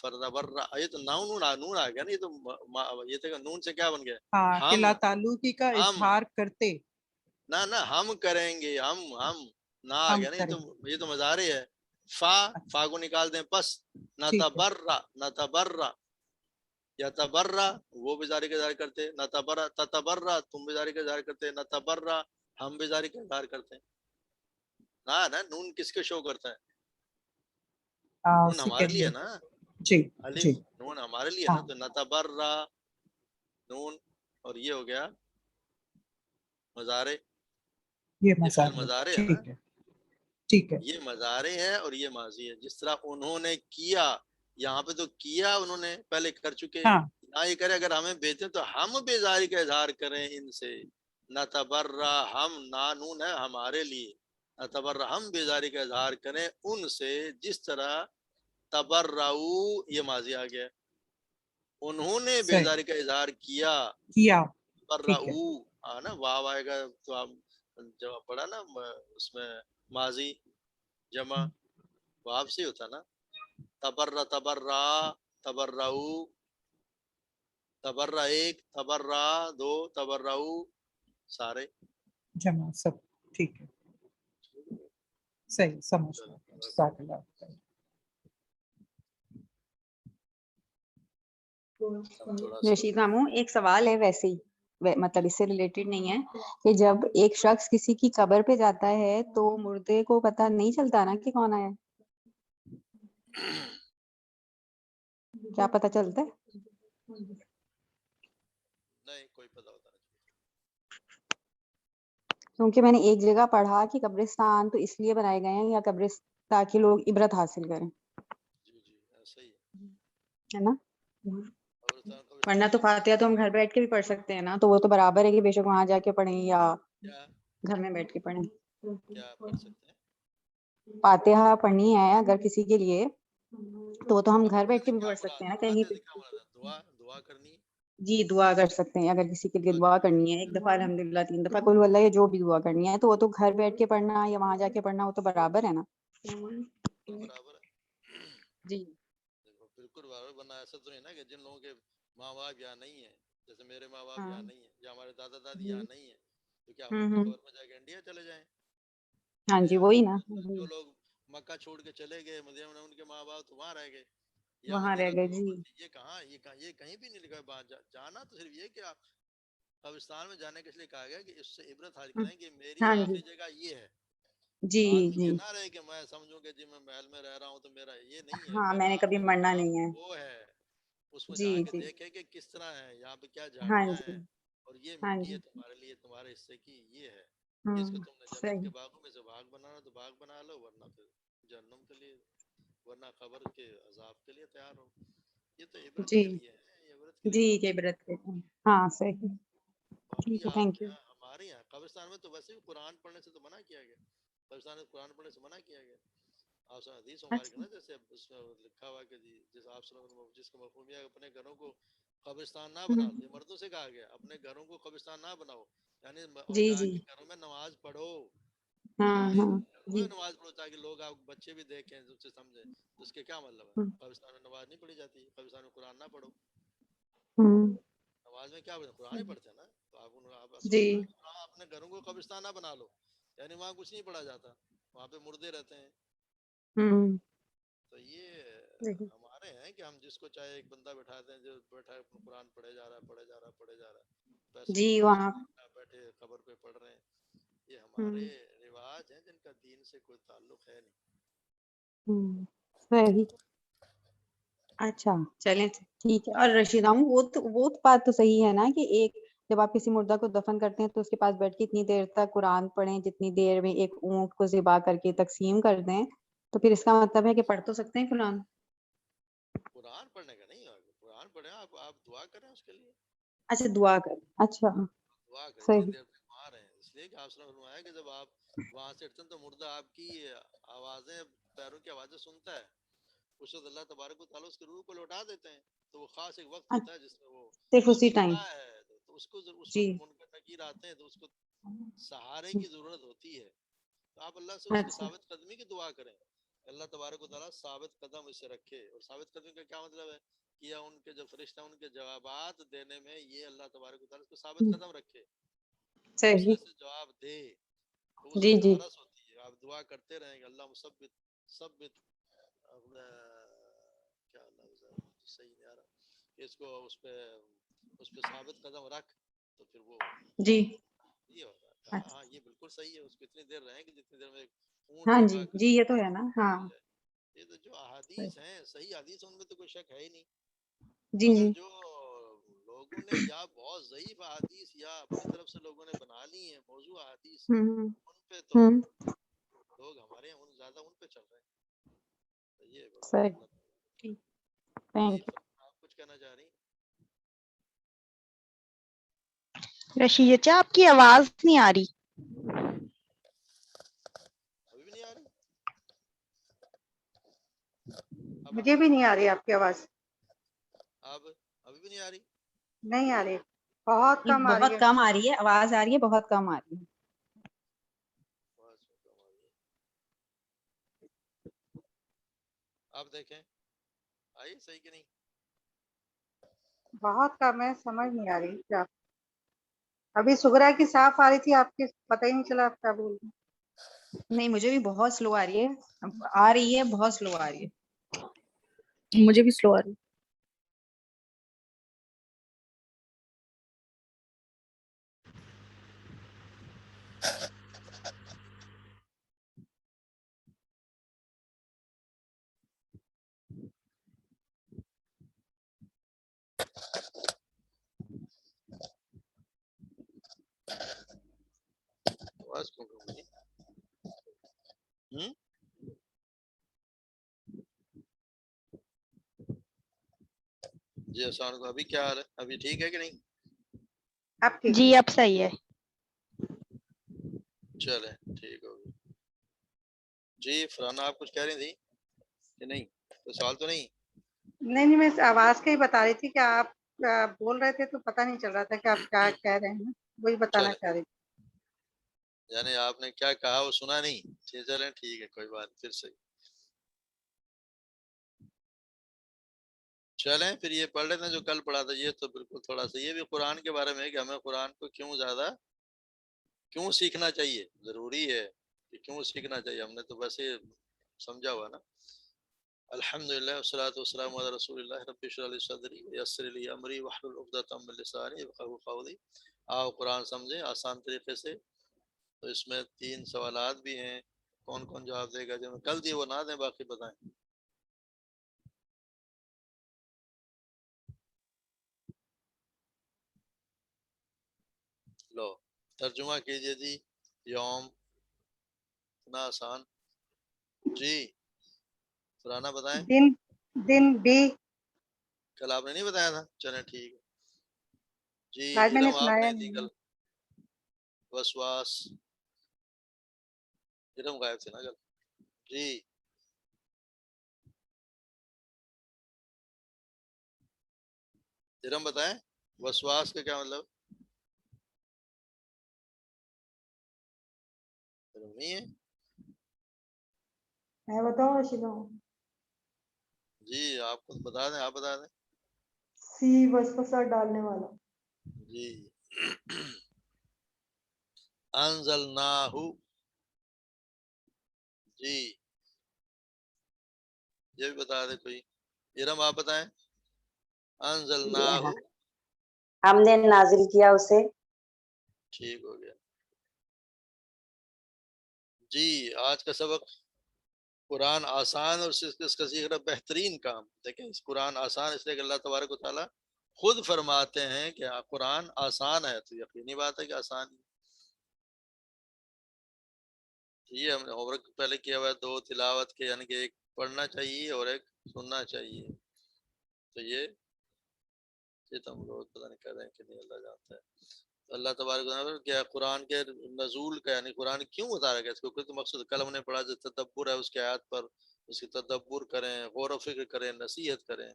فَتَبَرَّأَ، یہ تو نون آ گیا نا، یہ تو یہ تو نون سے کیا بن گیا، ہاں، کہ ہم لا تعلقی کا ہم اظہار کرتے، نہ ہم کریں گے، ہم نہ آ ہم گیا نا، کریں، یہ تو مضارع ہے، فا کو نکال دیں، پس نتبرّ یتبرّ، وہ بیزاری کا اظہار کرتے، نتبرّ تتبرّ، تم بیزاری کا اظہار کرتے، نتبرّ ہم بیزاری کا اظہار کرتے ہیں، نا نون کس کے شو کرتا ہے، نون ہمارے لیے نا، جی الف جی، نون ہمارے لیے نا، ہاں، تو نتبرّ نون، اور یہ ہو گیا مضارع، یہ یہ فعل مضارع، مضارع ہے نا، ٹھیک ہے، ٹھیک ہے، یہ مضارع ہے اور یہ ماضی ہے، جس طرح انہوں نے کیا، یہاں پہ تو کیا انہوں نے پہلے کر چکے، ہاں، یہاں یہ کرے اگر ہمیں بھیجیں تو ہم بیزاری کا اظہار کریں ان سے، نتبرّ، ہم نانون ہے ہمارے لیے، نتبرّ ہم بیزاری کا اظہار کریں ان سے، جس طرح تبرّؤ، یہ ماضی آ گیا، انہوں نے صحیح، بیزاری کا اظہار کیا، کیا، ٹھیک ہے، تبرّؤ، نا واو آئے گا تو آپ جب پڑھا نا اس میں ماضی جمع واو سے ہوتا نا، تبرّ تبرّؤ، تبرّ ایک، تبرّ دو، تبرّؤ سارے، جمع سب، ٹھیک ہے، صحیح، سمجھ گیا، جزاک اللہ خیر۔ تھوڑا سا رشید ماموں ایک سوال ہے، ویسے ہی مطلب اس سے ریلیٹڈ نہیں ہے، کہ جب ایک شخص کسی کی قبر پہ جاتا ہے تو مردے کو پتہ نہیں چلتا نا کہ کون آیا، کیا پتہ چلتا ہے؟ نہیں کوئی پتہ ہوتا نہیں، کیونکہ میں نے ایک جگہ پڑھا کہ قبرستان تو اس لیے بنائے گئے ہیں یا تاکہ لوگ عبرت حاصل کریں، جی ایسا ہی ہے، ہے نا؟ ورنہ تو فاتحہ تو ہم گھر بیٹھ کے بھی پڑھ سکتے ہیں نا, تو وہ تو برابر ہے کہ بے شک وہاں جا کے پڑھیں یا کیا گھر میں بیٹھ کے پڑھیں. کیا پڑھ سکتے ہیں؟ فاتحہ پڑھنی ہے اگر کسی کے لیے تو وہ تو ہم گھر بیٹھ کے بھی کیا پڑھ مراد سکتے ہیں نا ہے؟ کہیں فاتحہ پہ. سے کیا مراد ہے؟ دعا کرنی ہے. جی دعا کر سکتے ہیں اگر کسی کے لیے دعا کرنی ہے, ایک دفعہ الحمدللہ, 3 دفعہ قل واللہ, یا جو بھی دعا کرنی ہے, تو وہ تو گھر بیٹھ کے پڑھنا یا وہاں جا کے پڑھنا وہ تو برابر ہے نا. بالکل برابر ہے. جی دیکھو بالکل برابر, ورنہ ایسا تو نہیں نا کہ جن لوگوں کے ماں باپ یہاں نہیں ہیں, جیسے میرے ماں باپ ہاں یہاں نہیں ہیں یا ہمارے دادا دادی یہاں نہیں ہیں, تو کیا ہم ہوں ان کی ہوں قبر میں جا کے انڈیا چلے جائیں؟ ہاں جی یا وہی نا, جو لوگ مکہ چھوڑ کے چلے گئے مدینہ میں, ان کے ماں باپ تو وہاں رہ گئے, یا وہاں رہ مدینہ گئے. تو جی یہ کہاں, یہ کہیں بھی نہیں لکھا ہے. جانا تو صرف یہ کہ آپ قبرستان میں جانے کے لیے کہا گیا کہ اس سے عبرت حاصل کریں کہ میری ہاں جی آخری جگہ یہ ہے. جی آدمی جی یہ نہ رہے کہ میں سمجھوں کہ جی میں محل میں رہ رہا ہوں تو میرا یہ نہیں ہے, ہاں میں میرا نے کبھی آخری مرنا مقام نہیں ہے. وہ ہے. اس کو جی جا کے جی دیکھے کہ کس طرح ہے, یہاں پہ کیا ہاں جھاڑیاں جی ہیں, اور یہ ہاں مٹی جی ہے تمہارے لیے, تمہارے حصے کی یہ ہے. ہوں اس کو تم نے جنت کے صحیح. باغوں میں سے باغ بنانا تو باغ بنا لو, ورنہ پھر جہنم کے لیے, ورنہ قبر کے عذاب کے لیے تیار ہو. یہ تو عبرت جی کے لیے ہے, یہ عبرت کے لیے جی کام کہ ہے. عبرت کے, ہاں صحیح. باقی ٹھیک ہے, آپ تھینک کے یو. یہاں, ہمارے یہاں قبرستان میں تو ویسے بھی قرآن پڑھنے سے تو منع کیا گیا. قبرستان میں قرآن پڑھنے سے منع کیا گیا. آپ سے حدیث مبارک ہے اچھا نا, جیسے اس میں لکھا ہوا کہ جس آپ سے جس کا مفہوم ہے اپنے گھروں کو قبرستان نہ بنا, یہ مردوں سے کہا گیا, اپنے گھروں کو قبرستان نہ بناؤ, یعنی اور جی جا جی کے گھروں میں نماز پڑھو, ہاں یعنی ہاں گھروں جی میں نماز پڑھو تاکہ لوگ آپ بچے بھی دیکھیں, اس سے سمجھیں. تو اس کے کیا مطلب ہے؟ قبرستان میں نماز نہیں پڑھی جاتی, قبرستان میں قرآن نہ پڑھو. نماز میں کیا پڑھتے ہیں؟ قرآن ہی پڑھتے ہیں نا. تو آپ اصل جی مطلب ہے آپ اپنے گھروں کو قبرستان نہ بنا لو, یعنی وہاں کچھ نہیں پڑھا جاتا, وہاں پہ مردے رہتے ہیں. تو یہ ہمارے ہیں کہ ہم جس کو چاہے ایک بندہ بٹھاتے ہیں, جو بیٹھا ہے قرآن پڑھے جا رہا ہے, پڑھے جا رہا ہے, پڑھے جا رہا ہے, پیسے جی کی وجہ وہاں سے بیٹھے قبر پہ پڑھ رہے ہیں. یہ ہمارے رواج ہیں جن کا دین سے کوئی تعلق ہے نہیں. صحیح. اچھا چلیں ٹھیک ہے. اور رشیدہ وہ بات تو صحیح ہے نا کہ ایک جب آپ کسی مردہ کو دفن کرتے ہیں تو اس کے پاس بیٹھ کے اتنی دیر تک قرآن پڑھیں جتنی دیر میں ایک اونٹ کو ذبح کر کے تقسیم کر دیں, تو پھر اس کا مطلب ہے کہ پڑھ تو سکتے ہیں قرآن. قرآن پڑھنے کا نہیں ہے, قرآن پڑھیں آپ دعا کریں اس کے لیے. اچھا دعا کر, اچھا دعا کریں اتنی صحیح. دیر تک وہاں رہیں, اس لیے کہ آپ نے فرمایا کہ جب آپ وہاں سے اٹھتے ہیں تو مردہ آپ کی آوازیں, پیروں کی آوازیں سنتا ہے. اس وقت اللہ تبارک و تعالیٰ اس کی روح کو لوٹا دیتے ہیں. تو وہ خاص ایک وقت ہوتا ہے جس میں وہ صرف اسی ٹائم. سنتا ہے, تو اس کو اس جی وقت منکر نکیر آتے ہیں, تو اس کو سہارے کی ضرورت ہوتی ہے. تو آپ اللہ سے اس کی اچھا ثابت قدمی کی دعا کریں, اللہ تبارک و تعالیٰ ثابت قدم اسے رکھے. اور ثابت قدمی کا کیا مطلب ہے؟ کہ ان کے جو فرشتہ ان کے جوابات دینے میں یہ اللہ تبارک و تعالیٰ اس کو ثابت قدم رکھے, صحیح. حوصلے سے جواب دے. تو اس جی وقت جی حرس ہوتی ہے. آپ دعا کرتے رہیں گے, اللہ مثبت اپنا کیا لفظ ہے صحیح نہیں آ رہا, کہ اس پہ ثابت قدم رکھ, تو پھر وہ جی یہ ہوتا ہے. ہاں یہ بالکل صحیح ہے, اس کو اتنی دیر رہیں گے جتنی دیر میں اونٹ ہاں جی ذبح جی یہ تو ہے نا. ہاں یہ تو جو احادیث ہیں صحیح حدیث, ان میں تو کوئی شک ہے ہی نہیں. جی مگر جی جو لوگوں نے یا بہت ضعیف احادیث یا اپنی طرف سے لوگوں نے بنا لی ہیں موضوع احادیث, ان پہ تو لوگ ہمارے یہاں زیادہ ان پہ چل رہے ہیں. تو یہ صحیح. جی تھینک یو. آپ کچھ کہنا چاہ رہی ہیں؟ رشید چا آپ کی آواز نہیں آ رہی. ابھی بھی نہیں آ رہی؟ مجھے بھی نہیں آ رہی آپ کی آواز. ابھی بھی نہیں آ رہی؟ نہیں آ رہی, بہت کم آ رہی بہت ہے. کم آ رہی ہے آواز, آ رہی ہے بہت کم آ رہی ہے. آپ دیکھیں آئی صحیح کہ نہیں؟ بہت کم ہے, سمجھ نہیں آ رہی کیا. ابھی سغرا کی صاف آ رہی تھی آپ کی, پتہ ہی نہیں چلا آپ کیا بول رہے ہیں. نہیں مجھے بھی بہت سلو آ رہی ہے, آ رہی ہے بہت سلو آ رہی ہے. مجھے بھی سلو آ رہی. آواز کیوں کم ہوئی؟ جی السلام علیکم. ابھی کیا حال ہے؟ ابھی ٹھیک ہے کہ نہیں؟ اب ٹھیک جی ہے. اب صحیح ہے. چلیں ٹھیک ہوگی. جی فرانہ آپ کچھ کہہ رہی تھی کہ نہیں؟ کوئی سوال تو نہیں؟ نہیں میں آواز کا ہی بتا رہی تھی کہ آپ بول رہے تھے تو پتہ نہیں چل رہا تھا کہ آپ کیا کہہ رہے ہیں. وہی بتانا چلیں چاہ رہی تھی. یعنی آپ نے کیا کہا وہ سنا نہیں. چلیں ٹھیک ہے کوئی بات نہیں. پھر صحیح. چلیں پھر یہ پڑھ لیتے ہیں جو کل پڑھا تھا. یہ تو بالکل تھوڑا سا یہ بھی قرآن کے بارے میں ہے کہ ہمیں قرآن کو کیوں سیکھنا چاہیے. ضروری ہے کہ کیوں سیکھنا چاہیے. ہم نے تو ویسے سمجھا ہوا نا. الحمدللہ والصلاۃ والسلام علی رسول اللہ. رب اشرح لی صدری ویسر لی امری واحلل عقدۃ من لسانی یفقهوا قولی. آؤ قرآن سمجھیں آسان طریقے سے. تو اس میں 3 سوالات بھی ہیں. کون کون جواب دے گا؟ جو میں کل دی وہ نہ دیں باقی بتائیں. لو ترجمہ کیجئے جی. یوم اتنا آسان. جی فرانہ بتائیں. دن بھی. کل آپ نے نہیں بتایا تھا. چلیں ٹھیک ہے. جی آج میں نے علم آپ سنایا نہیں دی کل. وسواس علم غائب تھے نا کل. جی علم بتائیں. وسواس کا کیا مطلب؟ علم نہیں ہے. میں بتاؤں رشیدہ؟ جی آپ کو بتا دیں. آپ بتا دیں. سی وسوسہ ڈالنے والا. جی انزلناہ. جی یہ بھی بتا دیں کوئی. ارم آپ بتائیں. انزلناہ. ہم نے نازل کیا اسے. ٹھیک ہو گیا. جی آج کا سبق قرآن آسان اور اس کا سیکھنا بہترین کام. دیکھیں اس قرآن آسان اس لیے کہ اللہ تبارک و تعالیٰ خود فرماتے ہیں کہ قرآن آسان ہے. تو یقینی بات ہے کہ آسان ہے. یہ ہم نے ہوم ورک پہلے کیا ہوا ہے 2 تلاوت کے. یعنی کہ ایک پڑھنا چاہیے اور ایک سننا چاہیے. تو یہ تو ہم لوگ پتہ نہیں کر رہے ہیں کہ نہیں اللہ جانتا ہے. تو اللہ تبارک و تعالیٰ کیا قرآن کے نزول کا یعنی قرآن کیوں اتارا گیا. اس کو کوئی مقصد کل ہم نے پڑھا جو تدبر ہے اس کے آیات پر اس کی تدبر کریں غور و فکر کریں نصیحت کریں.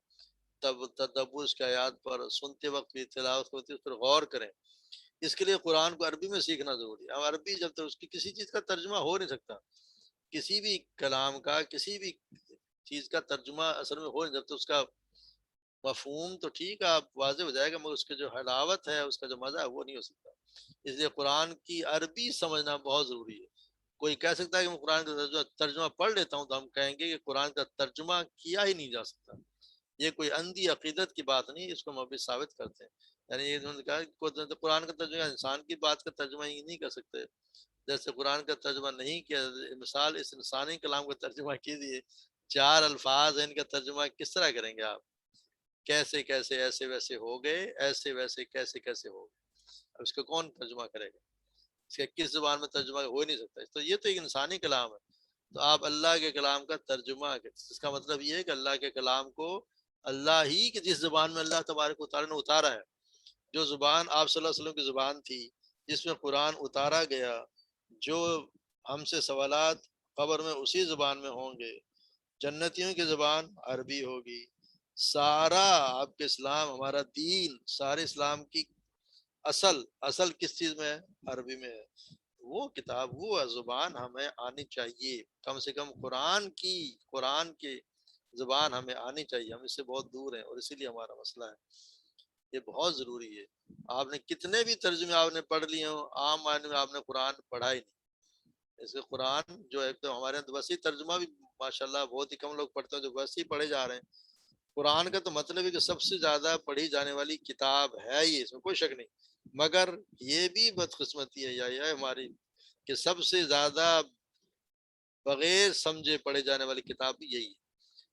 تب تدبر اس کے آیات پر سنتے وقت بھی تلاوت ہوتی ہے اس پر غور کریں. اس کے لیے قرآن کو عربی میں سیکھنا ضروری ہے. اب عربی جب تک اس کی کسی چیز کا ترجمہ ہو نہیں سکتا. کسی بھی کلام کا کسی بھی چیز کا ترجمہ اصل میں ہو نہیں. جب تک اس کا مفہوم تو ٹھیک ہے آپ واضح ہو جائے گا مگر اس کے جو حلاوت ہے اس کا جو مزہ ہے وہ نہیں ہو سکتا. اس لیے قرآن کی عربی سمجھنا بہت ضروری ہے. کوئی کہہ سکتا ہے کہ میں قرآن کا ترجمہ پڑھ لیتا ہوں تو ہم کہیں گے کہ قرآن کا ترجمہ کیا ہی نہیں جا سکتا. یہ کوئی اندھی عقیدت کی بات نہیں. اس کو ہم ابھی ثابت کرتے ہیں. یعنی یہ انہوں نے کہا کہ قرآن کا ترجمہ انسان کی بات کا ترجمہ ہی نہیں کر سکتے. جیسے قرآن کا ترجمہ نہیں کیا مثال اس انسانی کلام کا ترجمہ کیجیے. 4 الفاظ ہیں ان کا ترجمہ کس طرح کریں گے آپ؟ کیسے کیسے ایسے ویسے ہو گئے ایسے ویسے کیسے کیسے ہو گئے. اب اس کو کون ترجمہ کرے گا؟ اس کا کس زبان میں ترجمہ ہو ہی نہیں سکتا. تو یہ تو ایک انسانی کلام ہے. تو آپ اللہ کے کلام کا ترجمہ اس کا مطلب یہ ہے کہ اللہ کے کلام کو اللہ ہی کی جس زبان میں اللہ تبارک و تعالیٰ نے اتارا ہے. جو زبان آپ صلی اللہ علیہ وسلم کی زبان تھی جس میں قرآن اتارا گیا جو ہم سے سوالات قبر میں اسی زبان میں ہوں گے. جنتیوں کی زبان عربی ہوگی. سارا آپ کے اسلام ہمارا دین سارے اسلام کی اصل کس چیز میں ہے؟ عربی میں ہے. وہ کتاب وہ زبان ہمیں آنی چاہیے. کم سے کم قرآن کی زبان ہمیں آنی چاہیے. ہم اس سے بہت دور ہیں اور اسی لیے ہمارا مسئلہ ہے. یہ بہت ضروری ہے. آپ نے کتنے بھی ترجمے آپ نے پڑھ لیے ہوں عام معنی میں آپ نے قرآن پڑھا ہی نہیں. اس کے قرآن جو ایک تو ہمارے یہاں وسیع ترجمہ بھی ماشاءاللہ بہت ہی کم لوگ پڑھتے ہیں جو وسیع پڑھے جا رہے ہیں. قرآن کا تو مطلب ہے کہ سب سے زیادہ پڑھی جانے والی کتاب ہے یہ. اس میں کوئی شک نہیں. مگر یہ بھی بدقسمتی ہے یا ہماری کہ سب سے زیادہ بغیر سمجھے پڑھے جانے والی کتاب بھی یہی ہے.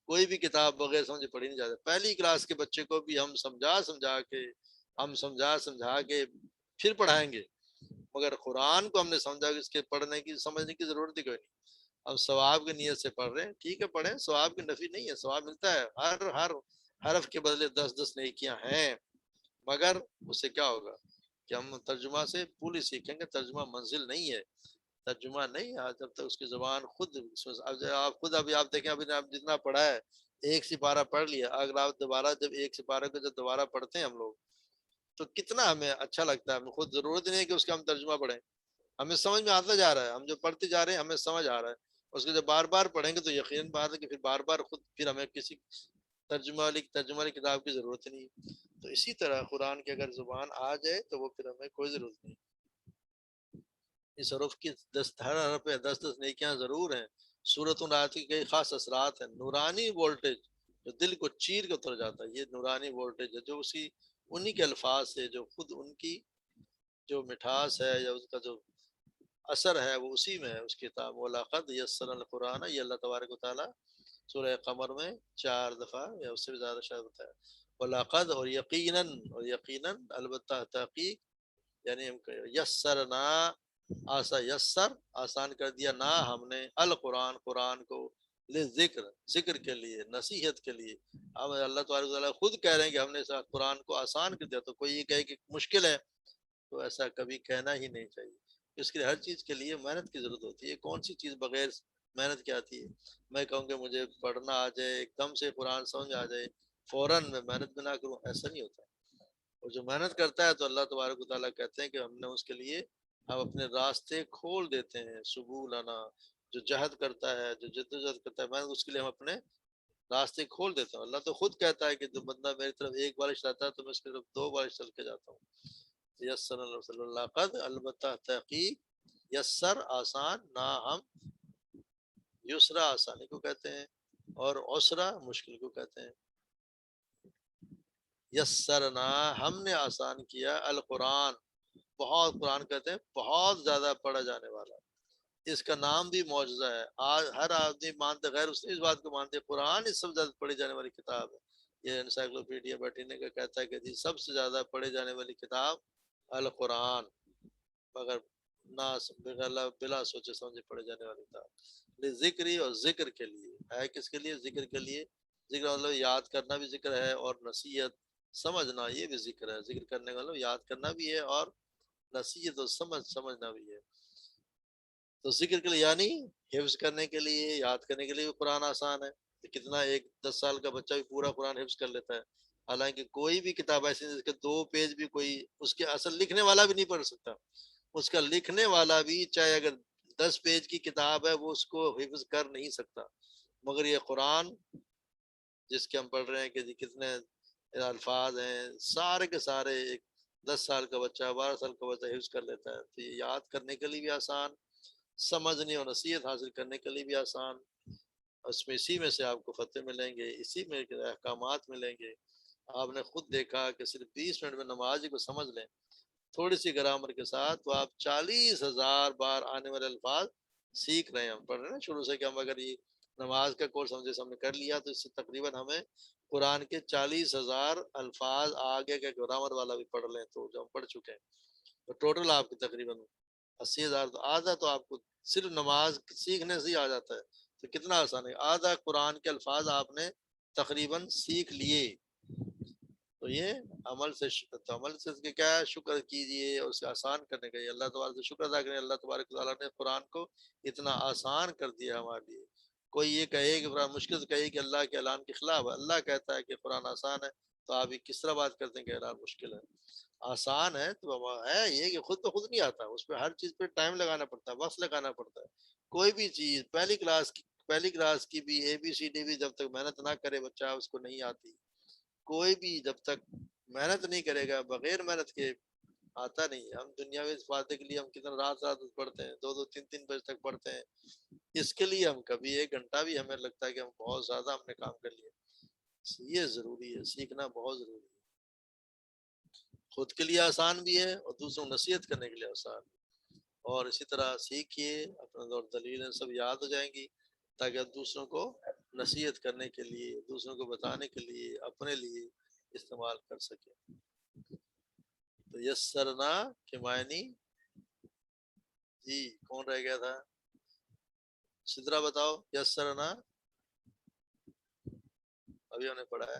کوئی بھی کتاب بغیر سمجھے پڑھی نہیں جاتی. پہلی کلاس کے بچے کو بھی ہم سمجھا کے پھر پڑھائیں گے. مگر قرآن کو ہم نے سمجھا کہ اس کے پڑھنے کی سمجھنے کی ضرورت ہی کوئی نہیں. ہم ثواب کی نیت سے پڑھ رہے ہیں ٹھیک ہے پڑھیں. ثواب کی نفی نہیں ہے. ثواب ملتا ہے. ہر حرف کے بدلے 10 نیکیاں ہیں، مگر اس سے کیا ہوگا کہ ہم ترجمہ سے پوری سیکھیں گے، ترجمہ منزل نہیں ہے، ترجمہ نہیں ہے جب تک اس کی زبان خود آپ خود ابھی آپ دیکھیں ابھی آپ جتنا پڑھا ہے ایک سپارہ پڑھ لیا، اگر آپ دوبارہ جب ایک سپارہ کو جب دوبارہ پڑھتے ہیں ہم لوگ تو کتنا ہمیں اچھا لگتا ہے، ہمیں خود ضرورت نہیں ہے کہ اس کا ہم ترجمہ پڑھیں، ہمیں سمجھ میں آتا جا رہا ہے، ہم جو پڑھتے جا رہے ہیں ہمیں سمجھ آ رہا ہے، اس کو جب بار بار پڑھیں گے تو یقیناً بات ہے کہ پھر بار بار خود پھر ہمیں کسی ترجمہ والی کتاب کی ضرورت نہیں۔ تو اسی طرح قرآن کی اگر زبان آ جائے تو وہ پھر ہمیں کوئی ضرورت نہیں۔ اس حروف کی ہر حرف پہ 10 نیکیاں ضرور ہیں۔ سورۃ الناس کی کئی خاص اثرات ہیں، نورانی وولٹیج جو دل کو چیر کے اتر جاتا ہے، یہ نورانی وولٹیج ہے جو اسی انہی کے الفاظ سے، جو خود ان کی جو مٹھاس ہے یا اس کا جو اثر ہے وہ اسی میں ہے اس کتاب۔ وَلَقَدْ يَسَّرْنَا الْقُرْآنَ، یہ اللہ تبارک و تعالیٰ سورہ قمر میں 4 دفعہ یا اس سے بھی زیادہ شاید بتایا۔ وَلَقَدْ، اور یقیناً البتہ تحقیق، یعنی یسرنا یسر آسان کر دیا، نہ ہم نے القرآن قرآن کو ذکر کے لیے، نصیحت کے لیے۔ اب اللہ تبارک و تعالیٰ خود کہہ رہے ہیں کہ ہم نے قرآن کو آسان کر دیا، تو کوئی یہ کہے کہ مشکل ہے تو ایسا کبھی کہنا ہی نہیں چاہیے۔ اس کے لیے ہر چیز کے لیے محنت کی ضرورت ہوتی ہے، کون سی چیز بغیر محنت کی آتی ہے؟ میں کہوں کہ مجھے پڑھنا آ جائے ایک دم سے قرآن سمجھ آ جائے فوراً میں محنت بھی نہ کروں، ایسا نہیں ہوتا۔ اور جو محنت کرتا ہے تو اللہ تبارک و تعالیٰ کہتے ہیں کہ ہم نے اس کے لیے ہم اپنے راستے کھول دیتے ہیں، سبولنا، جو جہد کرتا ہے، جو جدوجہد کرتا ہے محنت، اس کے لیے ہم اپنے راستے کھول دیتا ہوں۔ اللہ تو خود کہتا ہے کہ جو بندہ میری طرف ایک بارش لاتا ہے تو میں اس کی طرف 2 بارش چل کے جاتا ہوں۔ یسر صلی اللہ قد، البتہ تحقیق، یسر آسان، نہ ہم یسرا آسانی کو کہتے ہیں اور عسرا مشکل کو کہتے ہیں۔ یسرنا، ہم نے آسان کیا، القرآن، بہت قرآن کہتے ہیں بہت زیادہ پڑھا جانے والا، اس کا نام بھی معجزہ ہے۔ آج ہر آدمی مانتے، غیر اس بات کو مانتے قرآن اس سب سے زیادہ پڑھی جانے والی کتاب ہے۔ یہ انسائکلوپیڈیا بیٹھینے کا کہتا ہے کہ جی سب سے زیادہ پڑھے جانے والی کتاب القرآن، مگر بلا سوچے سمجھے پڑھے جانے والی کتاب، ذکری، اور ذکر کے لیے ہے۔ کس کے لیے؟ ذکر کے لیے۔ ذکر مطلب یاد کرنا بھی ذکر ہے، اور نصیحت سمجھنا یہ بھی ذکر ہے۔ ذکر کرنے کا مطلب یاد کرنا بھی ہے اور نصیحت اور سمجھنا بھی ہے۔ تو ذکر کے لیے یعنی حفظ کرنے کے لیے، یاد کرنے کے لیے بھی قرآن آسان ہے۔ تو کتنا ایک 10 سال کا بچہ بھی پورا قرآن حفظ کر لیتا ہے، حالانکہ کوئی بھی کتاب ایسی نہیں جس کے 2 پیج بھی کوئی اس کے اصل لکھنے والا بھی نہیں پڑھ سکتا۔ اس کا لکھنے والا بھی چاہے اگر 10 پیج کی کتاب ہے وہ اس کو حفظ کر نہیں سکتا، مگر یہ قرآن جس کے ہم پڑھ رہے ہیں کہ جی کتنے الفاظ ہیں، سارے کے سارے ایک 10 سال کا بچہ، 12 سال کا بچہ حفظ کر لیتا ہے۔ تو یہ یاد کرنے کے لیے بھی آسان، سمجھنے اور نصیحت حاصل کرنے کے لیے بھی آسان۔ اس میں اسی میں سے آپ کو فتح ملیں گے، اسی میں احکامات ملیں گے۔ آپ نے خود دیکھا کہ صرف 20 منٹ میں نماز ہی کو سمجھ لیں تھوڑی سی گرامر کے ساتھ، تو آپ 40,000 بار آنے والے الفاظ سیکھ رہے ہیں۔ ہم پڑھ رہے ہیں نا شروع سے کہ ہم اگر یہ نماز کا کورس ہم نے کر لیا تو اس سے تقریباً ہمیں قرآن کے 40,000 الفاظ آگے کا گرامر والا بھی پڑھ لیں تو جو ہم پڑھ چکے ہیں، تو ٹوٹل آپ کے تقریباً 80,000 تو آدھا تو آپ کو صرف نماز سیکھنے سے ہی آ جاتا ہے۔ تو کتنا آسان ہے، آدھا قرآن کے الفاظ آپ نے تقریباً سیکھ لیے۔ تو یہ عمل سے کیا ہے، شکر کیجئے اور اسے آسان کرنے کا، یہ اللہ تبارک سے شکر ادا کریں۔ اللہ تبارک تعالیٰ نے قرآن کو اتنا آسان کر دیا ہمارے لیے۔ کوئی یہ کہے کہ قرآن مشکل سے کہے کہ اللہ کے اعلان کے خلاف ہے، اللہ کہتا ہے کہ قرآن آسان ہے تو آپ یہ کس طرح بات کرتے ہیں کہ اعلان مشکل ہے؟ آسان ہے تو ہے یہ کہ خود بخود نہیں آتا، اس پہ ہر چیز پہ ٹائم لگانا پڑتا ہے، وقت لگانا پڑتا ہے۔ کوئی بھی چیز پہلی کلاس کی بھی ABCD بھی جب تک محنت نہ کرے بچہ اس کو نہیں آتی۔ کوئی بھی جب تک محنت نہیں کرے گا، بغیر محنت کے آتا نہیں۔ ہم دنیاوی فائدے کے لیے ہم کتنا رات پڑھتے ہیں، 2 3 بجے تک پڑھتے ہیں، اس کے لیے ہم کبھی 1 گھنٹہ بھی ہمیں لگتا ہے کہ ہم بہت زیادہ ہم نے کام کر لیا۔ یہ ضروری ہے، سیکھنا بہت ضروری ہے، خود کے لیے آسان بھی ہے اور دوسروں کو نصیحت کرنے کے لیے آسان ہے۔ اور اسی طرح سیکھیے، اپنا دور دلیلیں سب یاد ہو جائیں گی تاکہ آپ دوسروں کو نصیحت کرنے کے لیے، دوسروں کو بتانے کے لیے، اپنے لیے استعمال کر سکیں۔ تو یسرنا کے معنی، جی کون رہ گیا تھا؟ سدرا بتاؤ، یسرنا ابھی ہم نے پڑھا ہے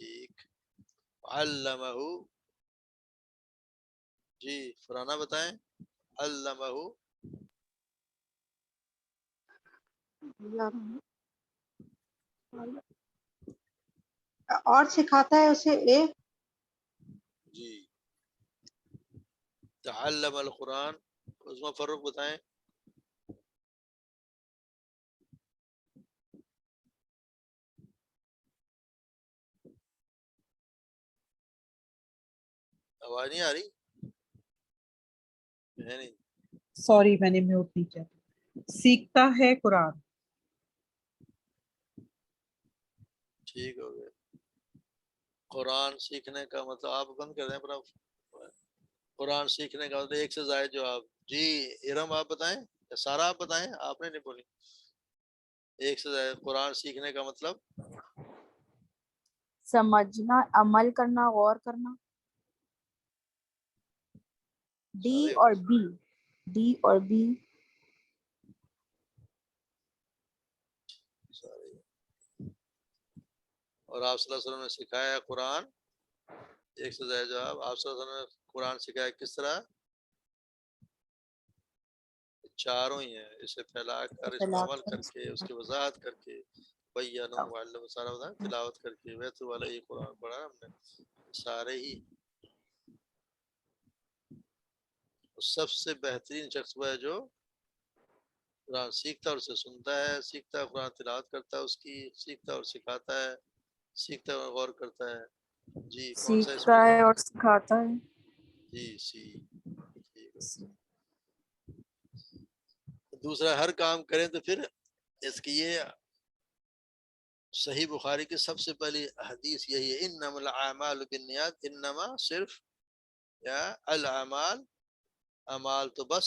ٹھیک. علمہ، جی فرانا بتائیں. علمہ، اور سکھاتا ہے اسے ایک. جی. تعلم القرآن، عثمان فاروق بتائیں. آواز نہیں آ رہی ہے؟ نہیں. سوری میں نے میوٹ نہیں کیا. سیکھتا ہے قرآن. ٹھیک ہو گیا. قرآن سیکھنے کا مطلب آپ بند کر دیں پر آپ قرآن سیکھنے کا مطلب ایک سے زائد جو آپ. جی ارم آپ بتائیں یا سارا آپ بتائیں، آپ نے نہیں بولی. ایک سے زائد قرآن سیکھنے کا مطلب سمجھنا، عمل کرنا، غور کرنا. ڈی سارے اور بی، ڈی اور بی. سارے. اور آپ صلی اللہ علیہ وسلم نے سکھایا قرآن ایک سے زائد جواب. آپ صلی اللہ علیہ وسلم نے قرآن سکھایا کس طرح؟ چاروں ہی ہیں. اسے پھیلا کر، اس پر عمل کر کے، اس کی وضاحت کر کے، بیانوں معلم سارا بتا، تلاوت کر کے. ویسے والا یہ قرآن پڑھا ہم نے سارے ہی. سب سے بہترین شخص وہ ہے جو قرآن سیکھتا ہے اور اسے سنتا ہے، سیکھتا ہے قرآن تلاوت کرتا ہے اس کی، سیکھتا ہے اور سکھاتا ہے، سیکھتا ہے اور غور کرتا ہے. جی کون سا اس سیکھتا میں ہے اور سکھاتا ہے. جی سی. ٹھیک ہے. دوسرا ہر کام کریں تو پھر اس کی یہ صحیح بخاری کی سب سے پہلی حدیث یہی ہے، انما الاعمال بالنیات. انما صرف یا الاعمال، اعمال تو بس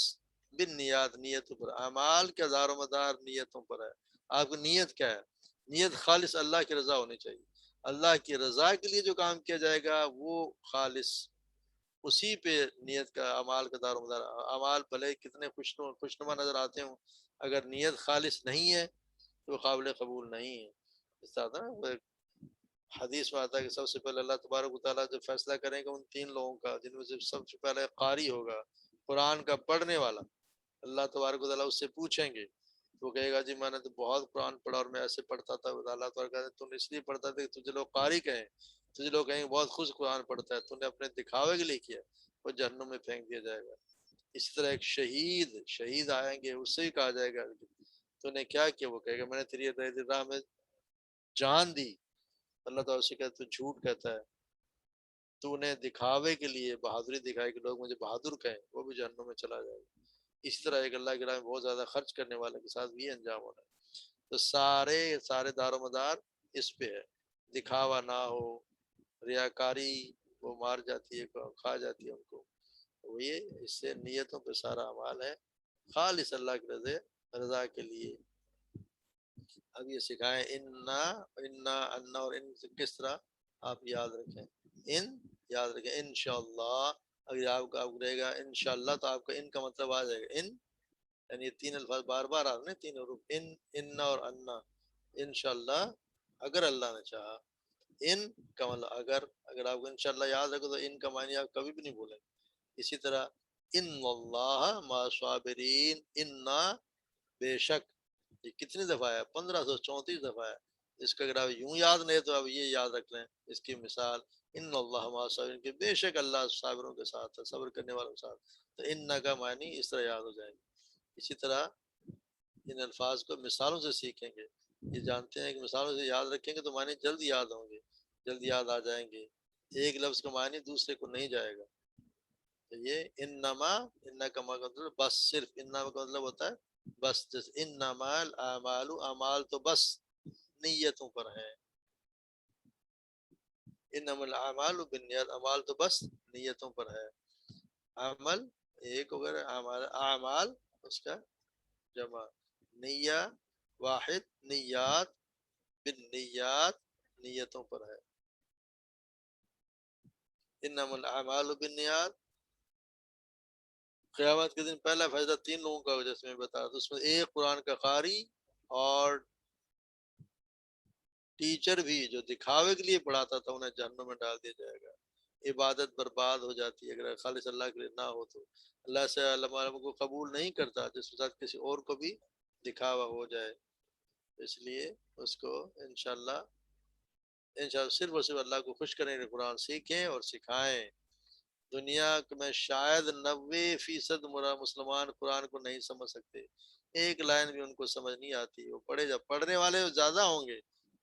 بالنیات نیتوں پر. اعمال کا دار و مدار نیتوں پر ہے. آپ کی نیت کیا ہے؟ نیت خالص اللہ کی رضا ہونی چاہیے. اللہ کی رضا کے لیے جو کام کیا جائے گا وہ خالص اسی پہ نیت کا اعمال کا دار و مدار. اعمال بھلے کتنے خوشنما نظر آتے ہوں، اگر نیت خالص نہیں ہے تو قابل قبول نہیں ہے. اس طرح نا وہ ایک حدیث میں آتا ہے کہ سب سے پہلے اللہ تبارک و تعالیٰ جو فیصلہ کریں گے ان تین لوگوں کا، جن میں سے سب سے پہلے قاری ہوگا، قرآن کا پڑھنے والا. اللہ تبارک و تعالیٰ اس سے پوچھیں گے، وہ کہے گا جی میں نے تو بہت قرآن پڑھا اور میں ایسے پڑھتا تھا. اللہ تبارک کہتے ہیں تم اس لیے پڑھتا تھا کہ تجھے لوگ قاری کہیں، تجھے لوگ کہیں بہت خوش قرآن پڑھتا ہے، تم نے اپنے دکھاوے کے لیے کیا، وہ جہنم میں پھینک دیا جائے گا. اسی طرح ایک شہید آئیں گے، اس سے بھی کہا جائے گا تو نے کیا کیا؟ وہ کہے گا میں نے تیری راہ میں جان دی. اللہ تعالیٰ سے کہتے تو جھوٹ کہتا ہے، تو نے دکھاوے کے لیے بہادری دکھائی کہ لوگ مجھے بہادر کہیں، وہ بھی جہنم میں چلا جائے گا. اسی طرح ایک اللہ کی راہ میں بہت زیادہ خرچ کرنے والے کے ساتھ بھی انجام ہونا ہے. تو سارے دار و مدار اس پہ ہے. دکھاوا نہ ہو، ریاکاری وہ مار جاتی ہے، کھا جاتی ہے ان کو. وہ یہ اس سے نیتوں پہ سارا اعمال ہے خالص اللہ کی رضا کے لیے. اب یہ سکھائیں انا اور ان کس طرح آپ یاد رکھیں. یاد رکھیں انشاءاللہ. اگر آپ کا رہے گا انشاءاللہ تو آپ کا ان کا مطلب آ جائے گا. یعنی یہ تین الفاظ بار بار آ رہے ہیں، تین حروف ان اور انا. انشاءاللہ اگر اللہ نے چاہا. ان کا مطلب اگر آپ کو انشاءاللہ یاد رکھو تو ان کا معنی آپ کبھی بھی نہیں بھولیں. اسی طرح ان اللہ مع الصابرین. انا بے شک، یہ کتنی دفعہ ہے؟ 1534 دفعہ ہے. اس کا اگر آپ یوں یاد نہیں تو آپ یہ یاد رکھ لیں اس کی مثال، ان اللہ مع الصابرین، کہ بے شک اللہ صابروں کے ساتھ ہے، صبر کرنے والوں کے ساتھ. تو ان کا معنی اس طرح یاد ہو جائے گا. اسی طرح ان الفاظ کو مثالوں سے سیکھیں گے. یہ جانتے ہیں کہ مثالوں سے یاد رکھیں گے تو معنی جلد یاد ہوں گے، جلد یاد آ جائیں گے. ایک لفظ کا معنی دوسرے کو نہیں جائے گا. تو یہ انما، ان کا مطلب بس، صرف انما کا مطلب ہوتا ہے بس. انما الاعمال، اعمال تو بس نیتوں پر ہیں. انما الاعمال بالنیات، اعمال تو بس نیتوں پر ہے. عمل ایک وغیرہ، اعمال اس کا جمع. نیہ واحد، نیات بالنیات نیتوں پر ہے. انما الاعمال بالنیات. قیامت کے دن پہلا فیصلہ تین لوگوں کا ہو، جیسے میں بتا رہا تھا. اس میں ایک قرآن کا قاری اور ٹیچر بھی جو دکھاوے کے لیے پڑھاتا تھا انہیں جہنم میں ڈال دیا جائے گا. عبادت برباد ہو جاتی ہے اگر خالص اللہ کے لیے نہ ہو تو. اللہ سے علم کو قبول نہیں کرتا جس کے ساتھ کسی اور کو بھی دکھاوا ہو جائے. اس لیے اس کو انشاءاللہ صرف اور صرف اللہ کو خوش کرنے کے قرآن سیکھیں اور سکھائیں. دنیا میں شاید 90% مسلمان قرآن کو نہیں سمجھ سکتے. ایک لائن بھی ان کو سمجھ نہیں آتی. وہ پڑھنے والے زیادہ ہوں گے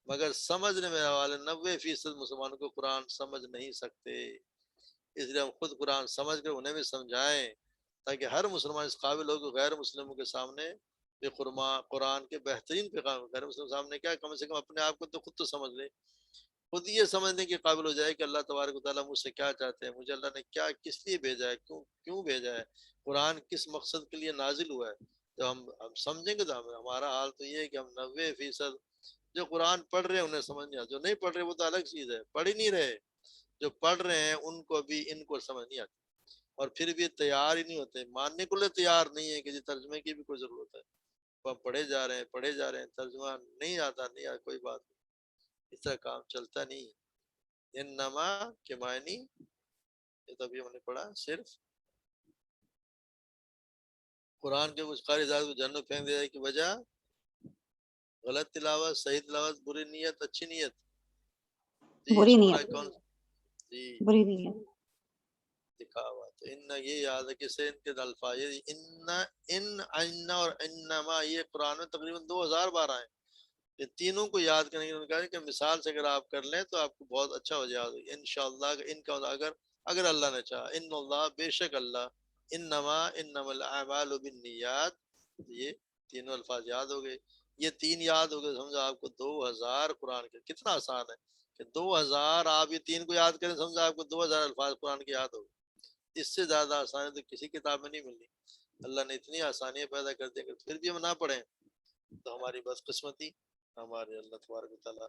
مگر سمجھنے والے 90% مسلمانوں کو قرآن سمجھ نہیں سکتے. اس لیے ہم خود قرآن سمجھ کر انہیں بھی سمجھائیں تاکہ ہر مسلمان اس قابل ہو کہ غیر مسلموں کے سامنے قرآن کے بہترین پیغام. غیر مسلم سامنے کیا کم سے کم اپنے آپ کو تو خود تو سمجھ لے, خود یہ سمجھنے کے قابل ہو جائے کہ اللہ تبارک و تعالیٰ مجھ سے کیا چاہتے ہیں, مجھے اللہ نے کیا کس لیے بھیجا ہے, کیوں بھیجا ہے, قرآن کس مقصد کے لیے نازل ہوا ہے. جب ہم سمجھیں گے تو ہمارا حال تو یہ ہے کہ ہم 90% جو قرآن پڑھ رہے ہیں انہیں سمجھ نہیں آتا, جو نہیں پڑھ رہے وہ تو الگ چیز ہے, پڑھ ہی نہیں رہے. جو پڑھ رہے ہیں ان کو سمجھ نہیں آتی اور پھر بھی تیار ہی نہیں ہوتے, ماننے کو لیے تیار نہیں ہے کہ جی ترجمے کی بھی کوئی ضرورت ہے. وہ پڑھے جا رہے ہیں ترجمہ نہیں آتا کوئی بات نہیں. اس طرح کام چلتا نہیں. انما کے معنی یہ تو ابھی ہم نے پڑھا صرف قرآن کے کچھ قاری ذات کو جہنم پھینک دیا کی وجہ غلط تلاوت, صحیح تلاوت, بری نیت, اچھی نیت. بری سورہ نیت, کون جی بری نیت. دکھاوا. تو ان یہ یاد ہے کہ ان کے الفاظ ان اور انما یہ قرآن میں تقریباً 2000 بار آئے. یہ تینوں کو یاد کرنے کے لیے کہ مثال سے اگر آپ کر لیں تو آپ کو بہت اچھا ہو جائے. انشاءاللہ ان کا اگر اللہ نے چاہا, ان اللہ بے شک اللہ, انما الاعمال بالنیات, یہ تینوں الفاظ یاد ہو گئے. یہ تین یاد ہو گئے سمجھا آپ کو 2000 قرآن کے. کتنا آسان ہے کہ 2000 آپ یہ تین کو یاد کریں, سمجھا آپ کو 2000 الفاظ قرآن کے یاد ہو گئے. اس سے زیادہ آسانی تو کسی کتاب میں نہیں ملنی. اللہ نے اتنی آسانیاں پیدا کر دی, پھر بھی ہم نہ پڑھیں تو ہماری بدقسمتی. ہمارے اللہ تبارک و تعالیٰ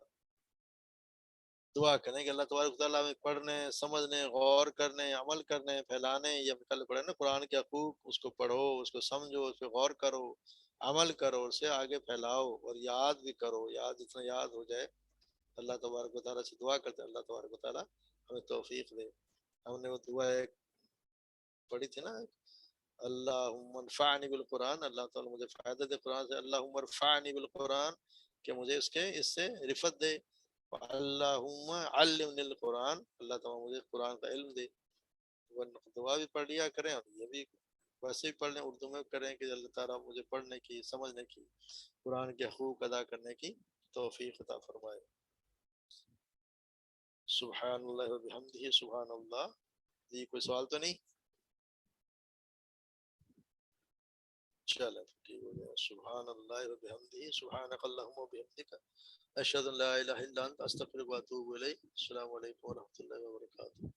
دعا کریں کہ اللہ تبارک و تعالیٰ ہمیں پڑھنے, سمجھنے, غور کرنے, عمل کرنے, پھیلانے. یہ ہم کل پڑھے نا قرآن کے حقوق, اس کو پڑھو, اس کو سمجھو, اس پہ غور کرو, عمل کرو, اسے آگے پھیلاؤ اور یاد بھی کرو. جتنا یاد ہو جائے اللہ تبارک و تعالیٰ سے دعا کرتے ہیں اللہ تبارک و تعالیٰ ہمیں توفیق دے. ہم نے وہ دعا ایک پڑھی تھی نا, اللہم انفعنی بالقرآن, اللہ تعالیٰ مجھے فائدہ دے قرآن سے. اللہم انفعنی بالقرآن, کہ مجھے اس سے رفت دے. اللہم علمنی القرآن, اللہ تعالیٰ مجھے قرآن کا علم دے. دعا بھی پڑھ لیا کریں اور یہ بھی ویسے بھی پڑھ لیں, اردو میں کریں کہ اللہ تعالیٰ مجھے پڑھنے کی, سمجھنے کی, قرآن کے حقوق ادا کرنے کی توفیق عطا فرمائے. سبحان اللہ و بحمدہ سبحان اللہ. جی کوئی سوال تو نہیں؟ چلیں ٹھیک ہو گیا. سبحان اللہ و بحمدہ سبحانک اللہم و بحمدک اشہد ان لا الہ الا انت استغفرک و اتوب الیک. السلام علیکم و رحمۃ اللہ وبرکاتہ.